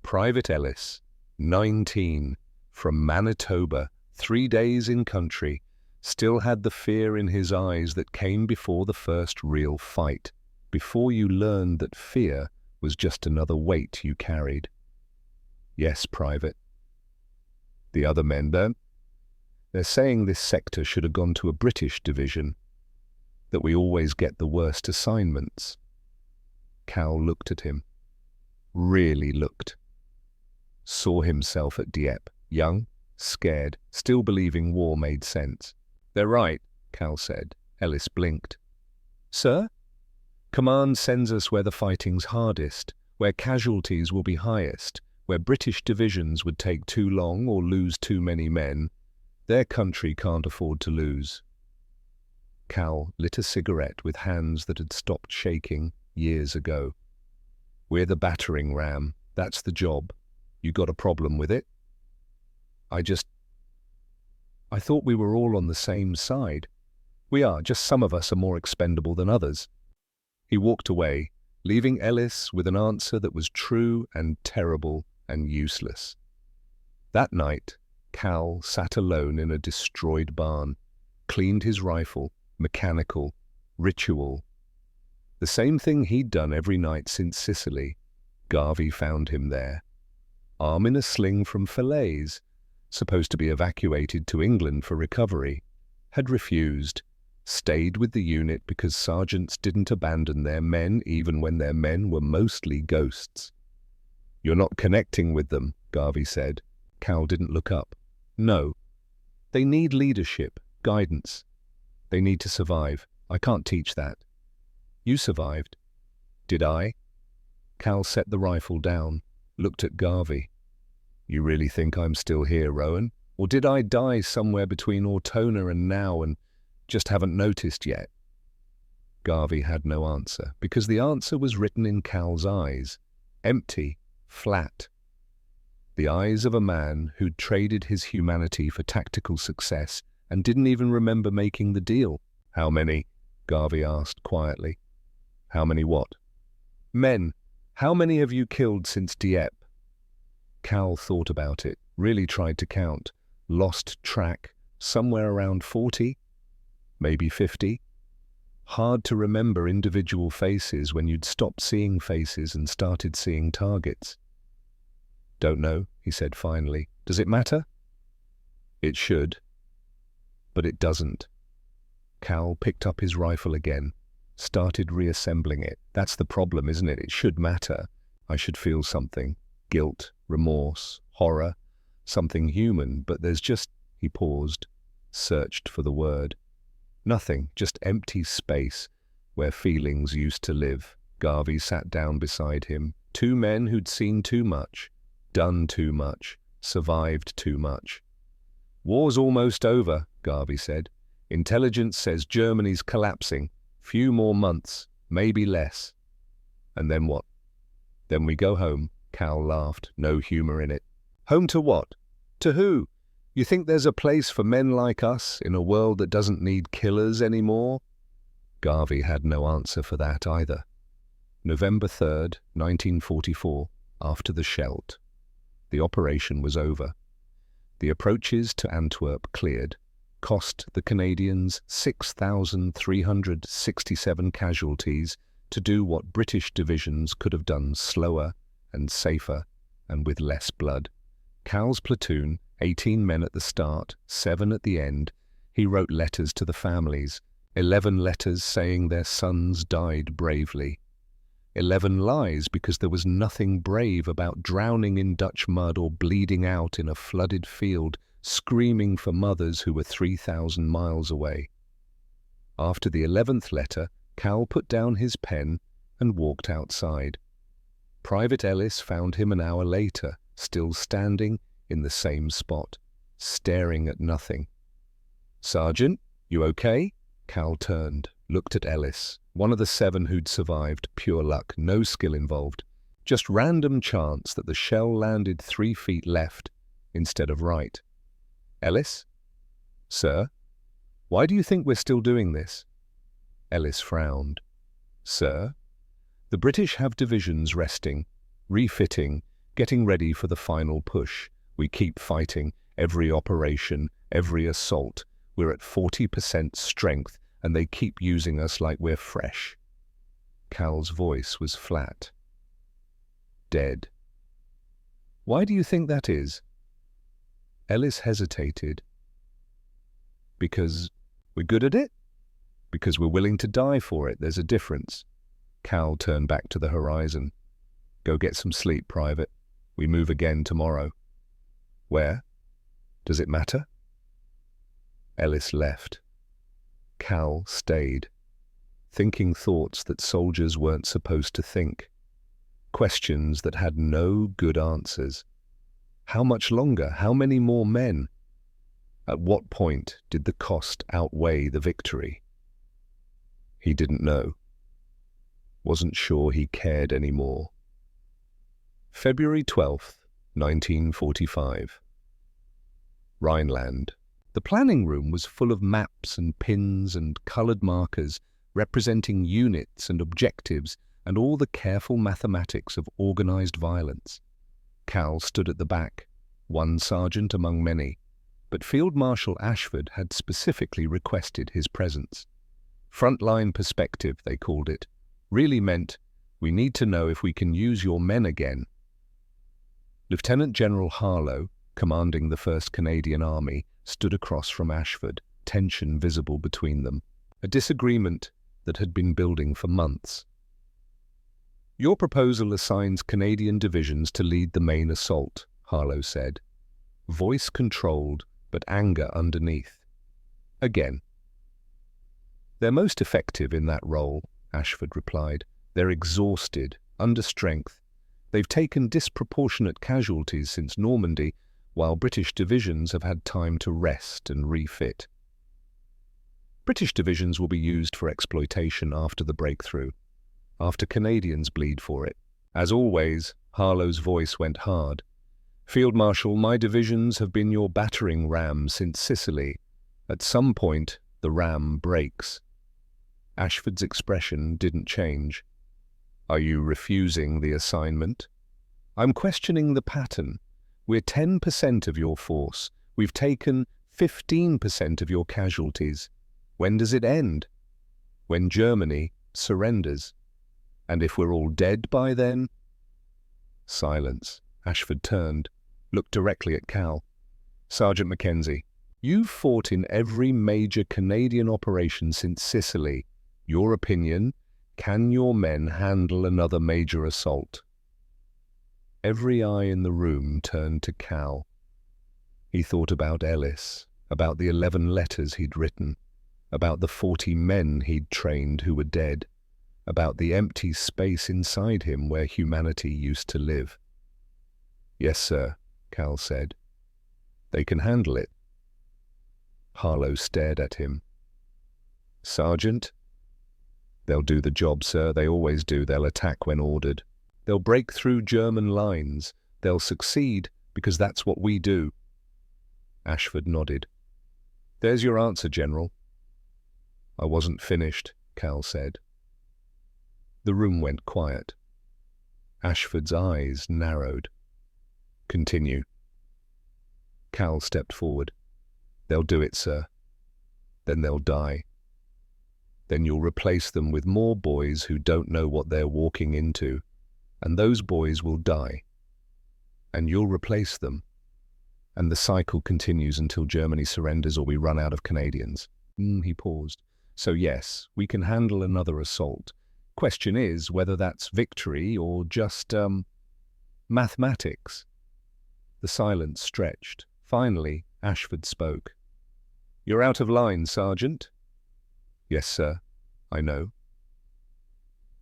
Private Ellis, 19, from Manitoba, 3 days in country, still had the fear in his eyes that came before the first real fight, before you learned that fear was just another weight you carried. Yes, Private. The other men, though? They're saying this sector should have gone to a British division, that we always get the worst assignments. Cal looked at him. Really looked. Saw himself at Dieppe, young, scared, still believing war made sense. They're right, Cal said. Ellis blinked. Sir? Command sends us where the fighting's hardest, where casualties will be highest, where British divisions would take too long or lose too many men. Their country can't afford to lose. Cal lit a cigarette with hands that had stopped shaking years ago. We're the battering ram. That's the job. You got a problem with it? I thought we were all on the same side. We are, just some of us are more expendable than others. He walked away, leaving Ellis with an answer that was true and terrible and useless. That night, Cal sat alone in a destroyed barn, cleaned his rifle, mechanical, ritual. The same thing he'd done every night since Sicily. Garvey found him there. Arm in a sling from Falaise, supposed to be evacuated to England for recovery, had refused, stayed with the unit because sergeants didn't abandon their men even when their men were mostly ghosts. You're not connecting with them, Garvey said. Cal didn't look up. No. They need leadership, guidance. They need to survive. I can't teach that. You survived. Did I? Cal set the rifle down, looked at Garvey. You really think I'm still here, Rowan? Or did I die somewhere between Ortona and now and just haven't noticed yet? Garvey had no answer, because the answer was written in Cal's eyes. Empty, flat. The eyes of a man who'd traded his humanity for tactical success and didn't even remember making the deal. How many? Garvey asked quietly. How many what? Men. How many have you killed since Dieppe? Cal thought about it, really tried to count, lost track, somewhere around 40, maybe 50. Hard to remember individual faces when you'd stopped seeing faces and started seeing targets. Don't know, he said finally. Does it matter? It should. But it doesn't. Cal picked up his rifle again, started reassembling it. That's the problem, isn't it? It should matter. I should feel something. Guilt, remorse, horror, something human, but there's just... He paused, searched for the word. Nothing, just empty space where feelings used to live. Garvey sat down beside him. Two men who'd seen too much, done too much, survived too much. War's almost over, Garvey said. Intelligence says Germany's collapsing. Few more months, maybe less. And then what? Then we go home. Cal laughed, no humor in it. Home to what? To who? You think there's a place for men like us in a world that doesn't need killers anymore? Garvey had no answer for that either. November 3rd, 1944, after the Scheldt. The operation was over. The approaches to Antwerp cleared, cost the Canadians 6,367 casualties to do what British divisions could have done slower and safer and with less blood. Cal's platoon, 18 men at the start, 7 at the end. He wrote letters to the families, 11 letters saying their sons died bravely. 11 lies because there was nothing brave about drowning in Dutch mud or bleeding out in a flooded field, screaming for mothers who were 3,000 miles away. After the 11th letter, Cal put down his pen and walked outside. Private Ellis found him an hour later, still standing in the same spot, staring at nothing. Sergeant, you okay? Cal turned, looked at Ellis, one of the 7 who'd survived, pure luck, no skill involved. Just random chance that the shell landed 3 feet left instead of right. Ellis? Sir? Why do you think we're still doing this? Ellis frowned. Sir? The British have divisions resting, refitting, getting ready for the final push. We keep fighting, every operation, every assault. We're at 40% strength, and they keep using us like we're fresh. Cal's voice was flat. Dead. Why do you think that is? Ellis hesitated. Because we're good at it? Because we're willing to die for it. There's a difference. Cal turned back to the horizon. Go get some sleep, Private. We move again tomorrow. Where? Does it matter? Ellis left. Cal stayed, thinking thoughts that soldiers weren't supposed to think. Questions that had no good answers. How much longer? How many more men? At what point did the cost outweigh the victory? He didn't know. Wasn't sure he cared anymore. February 12th, 1945. Rhineland. The planning room was full of maps and pins and coloured markers representing units and objectives and all the careful mathematics of organised violence. Cal stood at the back, one sergeant among many, but Field Marshal Ashford had specifically requested his presence. Frontline perspective, they called it, really meant, we need to know if we can use your men again. Lieutenant General Harlow, commanding the 1st Canadian Army, stood across from Ashford, tension visible between them, a disagreement that had been building for months. Your proposal assigns Canadian divisions to lead the main assault, Harlow said. Voice controlled, but anger underneath. Again. They're most effective in that role, Ashford replied, They're exhausted, under strength. They've taken disproportionate casualties since Normandy, while British divisions have had time to rest and refit. British divisions will be used for exploitation after the breakthrough, after Canadians bleed for it. As always, Harlow's voice went hard. Field Marshal, my divisions have been your battering ram since Sicily. At some point, the ram breaks. Ashford's expression didn't change. Are you refusing the assignment? I'm questioning the pattern. We're 10% of your force. We've taken 15% of your casualties. When does it end? When Germany surrenders. And if we're all dead by then? Silence. Ashford turned, looked directly at Cal. Sergeant Mackenzie, you've fought in every major Canadian operation since Sicily. Your opinion, can your men handle another major assault? Every eye in the room turned to Cal. He thought about Ellis, about the 11 letters he'd written, about the 40 men he'd trained who were dead, about the empty space inside him where humanity used to live. Yes, sir, Cal said. They can handle it. Harlow stared at him. Sergeant? They'll do the job, sir. They always do. They'll attack when ordered. They'll break through German lines. They'll succeed because that's what we do. Ashford nodded. There's your answer, General. I wasn't finished, Cal said. The room went quiet. Ashford's eyes narrowed. Continue. Cal stepped forward. They'll do it, sir. Then they'll die. Then you'll replace them with more boys who don't know what they're walking into, and those boys will die. And you'll replace them. And the cycle continues until Germany surrenders or we run out of Canadians. He paused. So yes, we can handle another assault. Question is whether that's victory or just, mathematics. The silence stretched. Finally, Ashford spoke. You're out of line, Sergeant. Yes, sir. I know.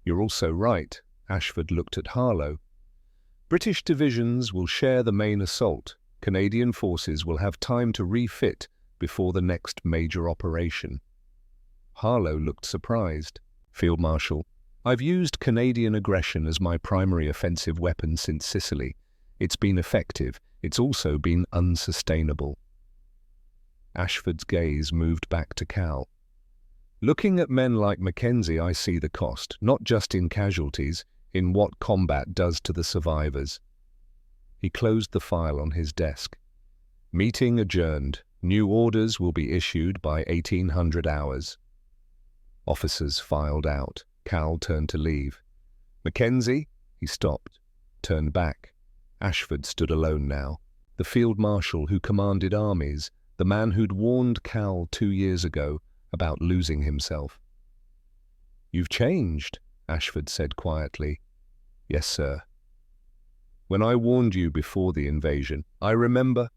You're also right. Ashford looked at Harlow. British divisions will share the main assault. Canadian forces will have time to refit before the next major operation. Harlow looked surprised. Field Marshal, I've used Canadian aggression as my primary offensive weapon since Sicily. It's been effective. It's also been unsustainable. Ashford's gaze moved back to Cal. Looking at men like Mackenzie, I see the cost, not just in casualties, in what combat does to the survivors. He closed the file on his desk. Meeting adjourned. New orders will be issued by 1800 hours. Officers filed out. Cal turned to leave. Mackenzie? He stopped, turned back. Ashford stood alone now. The field marshal who commanded armies, the man who'd warned Cal 2 years ago about losing himself. You've changed, Ashford said quietly. Yes, sir. When I warned you before the invasion, I remember.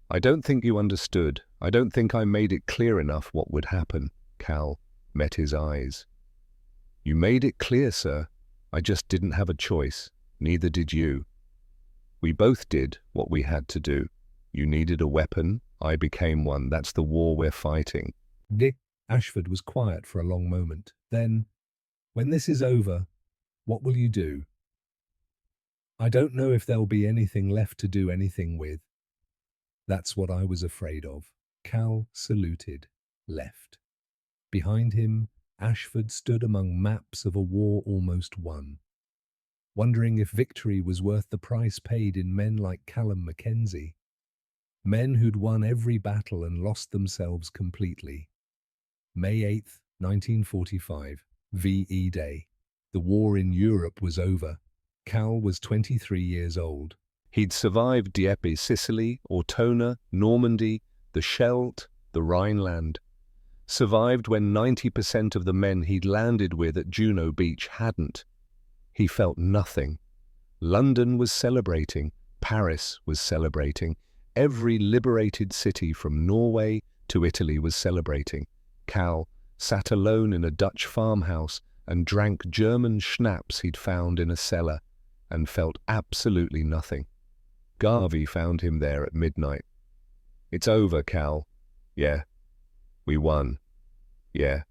I don't think you understood. I don't think I made it clear enough what would happen. Cal met his eyes. You made it clear, sir. I just didn't have a choice. Neither did you. We both did what we had to do. You needed a weapon. I became one. That's the war we're fighting. Dick. Ashford was quiet for a long moment. Then, when this is over, what will you do? I don't know if there'll be anything left to do anything with. That's what I was afraid of. Cal saluted, left. Behind him, Ashford stood among maps of a war almost won, wondering if victory was worth the price paid in men like Callum Mackenzie, men who'd won every battle and lost themselves completely. May 8th, 1945, VE Day. The war in Europe was over. Cal was 23 years old. He'd survived Dieppe, Sicily, Ortona, Normandy, the Scheldt, the Rhineland. Survived when 90% of the men he'd landed with at Juno Beach hadn't. He felt nothing. London was celebrating. Paris was celebrating. Every liberated city from Norway to Italy was celebrating. Cal sat alone in a Dutch farmhouse and drank German schnapps he'd found in a cellar and felt absolutely nothing. Garvey found him there at midnight. "It's over, Cal." "Yeah." "We won." "Yeah."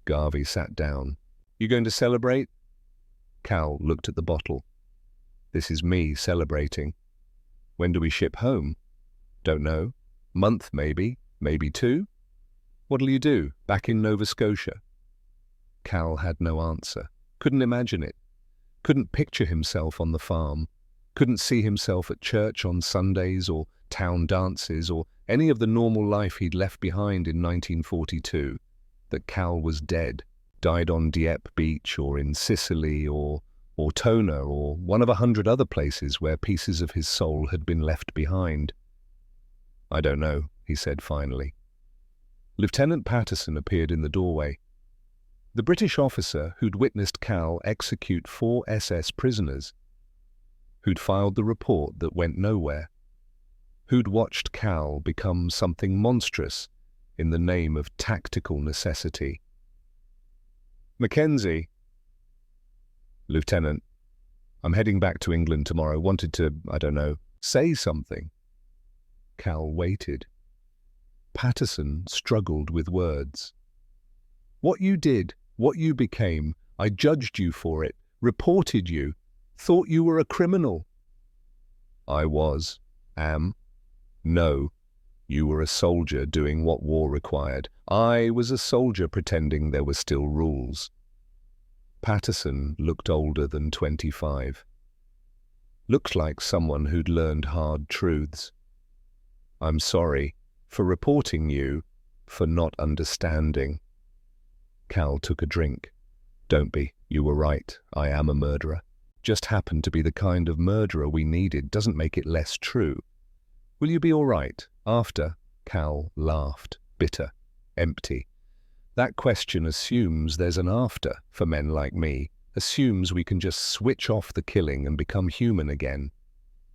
Garvey sat down. "You going to celebrate?" Cal looked at the bottle. "This is me celebrating." "When do we ship home?" "Don't know. Month maybe, maybe 2. What'll you do, back in Nova Scotia?" Cal had no answer. Couldn't imagine it. Couldn't picture himself on the farm. Couldn't see himself at church on Sundays or town dances or any of the normal life he'd left behind in 1942. That Cal was dead, died on Dieppe Beach or in Sicily or Ortona or one of 100 other places where pieces of his soul had been left behind. "I don't know," he said finally. Lieutenant Patterson appeared in the doorway. The British officer who'd witnessed Cal execute 4 SS prisoners, who'd filed the report that went nowhere, who'd watched Cal become something monstrous in the name of tactical necessity. "Mackenzie." "Lieutenant, I'm heading back to England tomorrow. Wanted to, I don't know, say something." Cal waited. Patterson struggled with words. "What you did, what you became, I judged you for it, reported you, thought you were a criminal." "I was, am. No, you were a soldier doing what war required. I was a soldier pretending there were still rules." Patterson looked older than 25. Looked like someone who'd learned hard truths. "I'm sorry for reporting you, for not understanding." Cal took a drink. "Don't be. You were right. I am a murderer. Just happened to be the kind of murderer we needed. Doesn't make it less true. Will you be all right after?" Cal laughed, bitter, empty. "That question assumes there's an after for men like me, assumes we can just switch off the killing and become human again."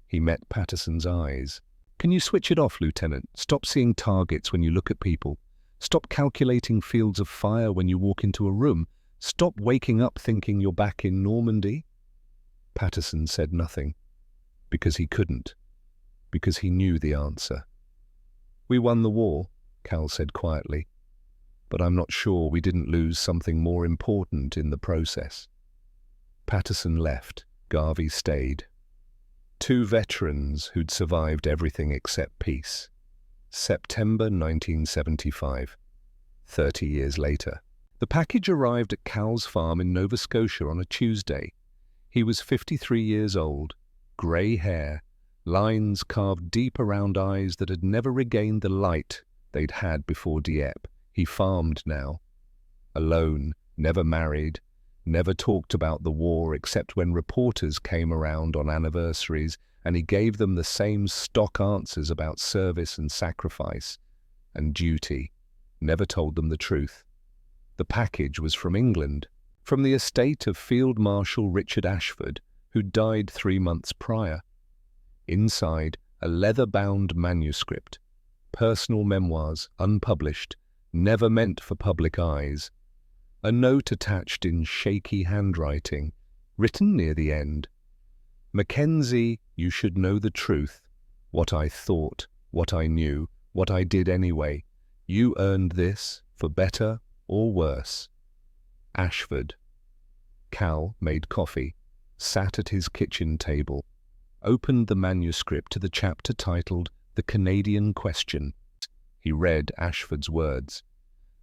He met Patterson's eyes. "Can you switch it off, Lieutenant? Stop seeing targets when you look at people. Stop calculating fields of fire when you walk into a room. Stop waking up thinking you're back in Normandy?" Patterson said nothing, because he couldn't, because he knew the answer. "We won the war," Cal said quietly, "but I'm not sure we didn't lose something more important in the process." Patterson left. Garvey stayed. 2 veterans who'd survived everything except peace. September 1975. 30 years later. The package arrived at Cal's farm in Nova Scotia on a Tuesday. He was 53 years old, grey hair, lines carved deep around eyes that had never regained the light they'd had before Dieppe. He farmed now. Alone, never married, never talked about the war except when reporters came around on anniversaries and he gave them the same stock answers about service and sacrifice and duty. Never told them the truth. The package was from England, from the estate of Field Marshal Richard Ashford, who died 3 months prior. Inside, a leather-bound manuscript, personal memoirs, unpublished, never meant for public eyes. A note attached in shaky handwriting, written near the end. "Mackenzie, you should know the truth. What I thought, what I knew, what I did anyway. You earned this, for better or worse. Ashford." Cal made coffee, sat at his kitchen table, opened the manuscript to the chapter titled "The Canadian Question." He read Ashford's words.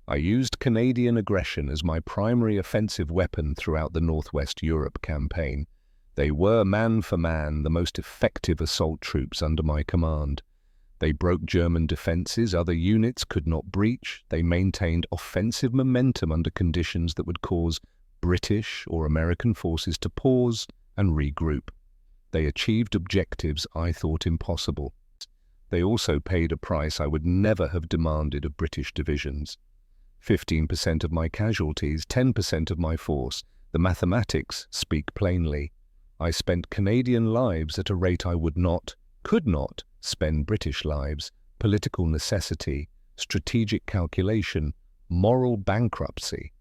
"I used Canadian aggression as my primary offensive weapon throughout the Northwest Europe campaign. They were, man for man, the most effective assault troops under my command. They broke German defenses other units could not breach. They maintained offensive momentum under conditions that would cause British or American forces to pause and regroup. They achieved objectives I thought impossible. They also paid a price I would never have demanded of British divisions. 15% of my casualties, 10% of my force. The mathematics speak plainly. I spent Canadian lives at a rate I would not, could not, spend British lives. Political necessity, strategic calculation, moral bankruptcy.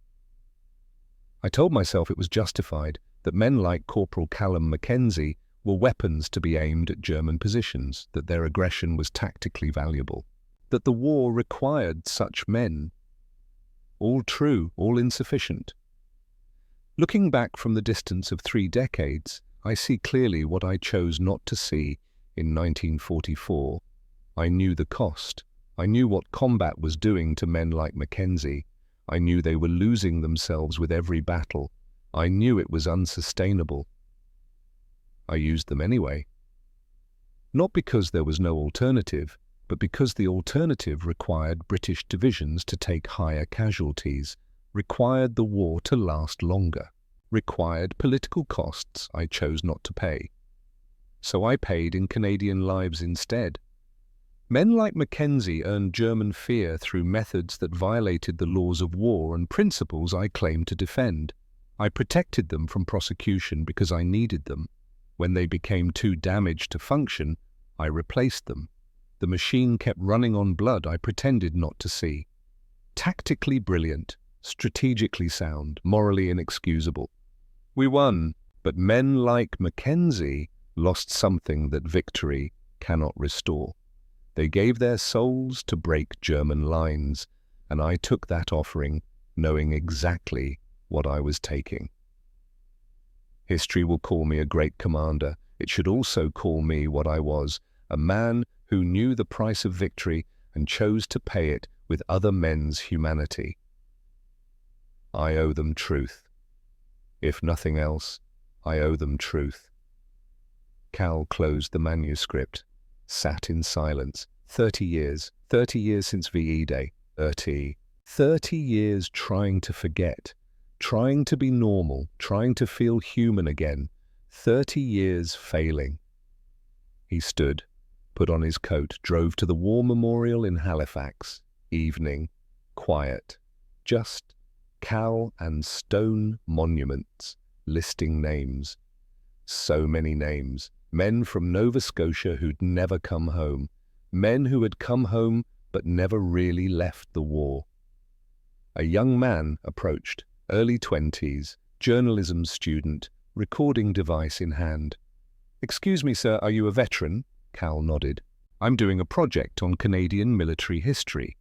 I told myself it was justified, that men like Corporal Callum Mackenzie were weapons to be aimed at German positions, that their aggression was tactically valuable, that the war required such men. All true, all insufficient. Looking back from the distance of 3 decades, I see clearly what I chose not to see in 1944. I knew the cost. I knew what combat was doing to men like Mackenzie. I knew they were losing themselves with every battle. I knew it was unsustainable. I used them anyway. Not because there was no alternative, but because the alternative required British divisions to take higher casualties, required the war to last longer, required political costs I chose not to pay. So I paid in Canadian lives instead. Men like Mackenzie earned German fear through methods that violated the laws of war and principles I claimed to defend. I protected them from prosecution because I needed them. When they became too damaged to function, I replaced them. The machine kept running on blood I pretended not to see. Tactically brilliant, strategically sound, morally inexcusable. We won, but men like Mackenzie lost something that victory cannot restore. They gave their souls to break German lines, and I took that offering, knowing exactly what I was taking. History will call me a great commander. It should also call me what I was, a man who knew the price of victory and chose to pay it with other men's humanity. I owe them truth. If nothing else, I owe them truth. Cal closed the manuscript, sat in silence. 30 years since VE Day. 30 years trying to forget, trying to be normal, trying to feel human again. 30 years failing. He stood, put on his coat, drove to the War Memorial in Halifax. Evening, quiet, just Cal and stone monuments, listing names. So many names. Men from Nova Scotia who'd never come home. Men who had come home but never really left the war. A young man approached, early 20s, journalism student, recording device in hand. "Excuse me, sir, are you a veteran?" Cal nodded. "I'm doing a project on Canadian military history.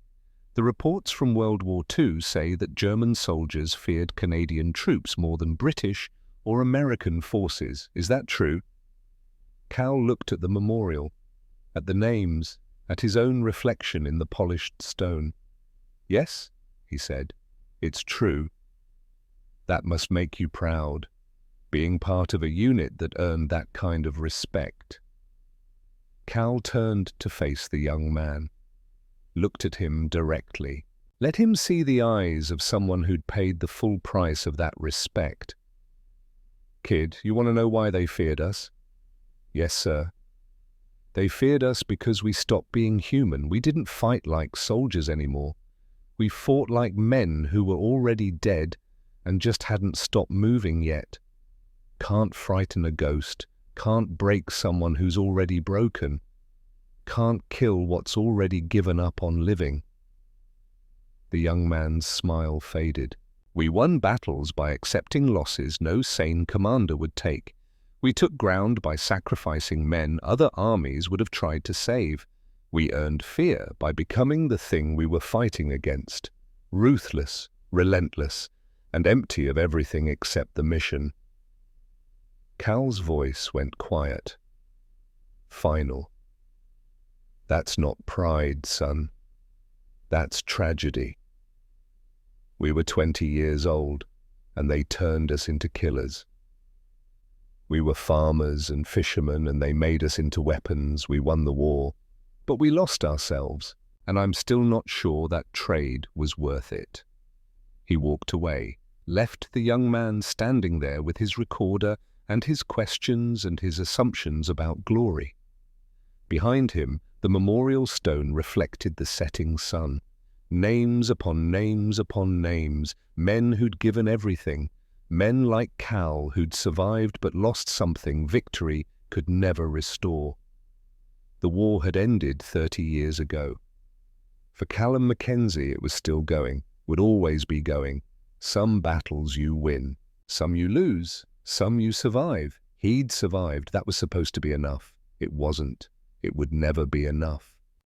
The reports from World War II say that German soldiers feared Canadian troops more than British or American forces. Is that true?" Cal looked at the memorial, at the names, at his own reflection in the polished stone. "Yes," he said, "it's true. That must make you proud, being part of a unit that earned that kind of respect." Cal turned to face the young man, looked at him directly, let him see the eyes of someone who'd paid the full price of that respect. "Kid, you want to know why they feared us?" "Yes, sir." "They feared us because we stopped being human. We didn't fight like soldiers anymore. We fought like men who were already dead and just hadn't stopped moving yet. Can't frighten a ghost, can't break someone who's already broken, can't kill what's already given up on living." The young man's smile faded. "We won battles by accepting losses no sane commander would take. We took ground by sacrificing men other armies would have tried to save. We earned fear by becoming the thing we were fighting against, ruthless, relentless, and empty of everything except the mission." Cal's voice went quiet, final. "That's not pride, son. That's tragedy. We were 20 years old, and they turned us into killers. We were farmers and fishermen, and they made us into weapons. We won the war, but we lost ourselves, and I'm still not sure that trade was worth it." He walked away, left the young man standing there with his recorder and his questions and his assumptions about glory. Behind him, the memorial stone reflected the setting sun. Names upon names upon names, men who'd given everything, men like Cal who'd survived but lost something victory could never restore. The war had ended 30 years ago. For Callum Mackenzie it was still going, would always be going, Some battles you win, some you lose, some you survive. He'd survived. That was supposed to be enough. It wasn't. It would never be enough.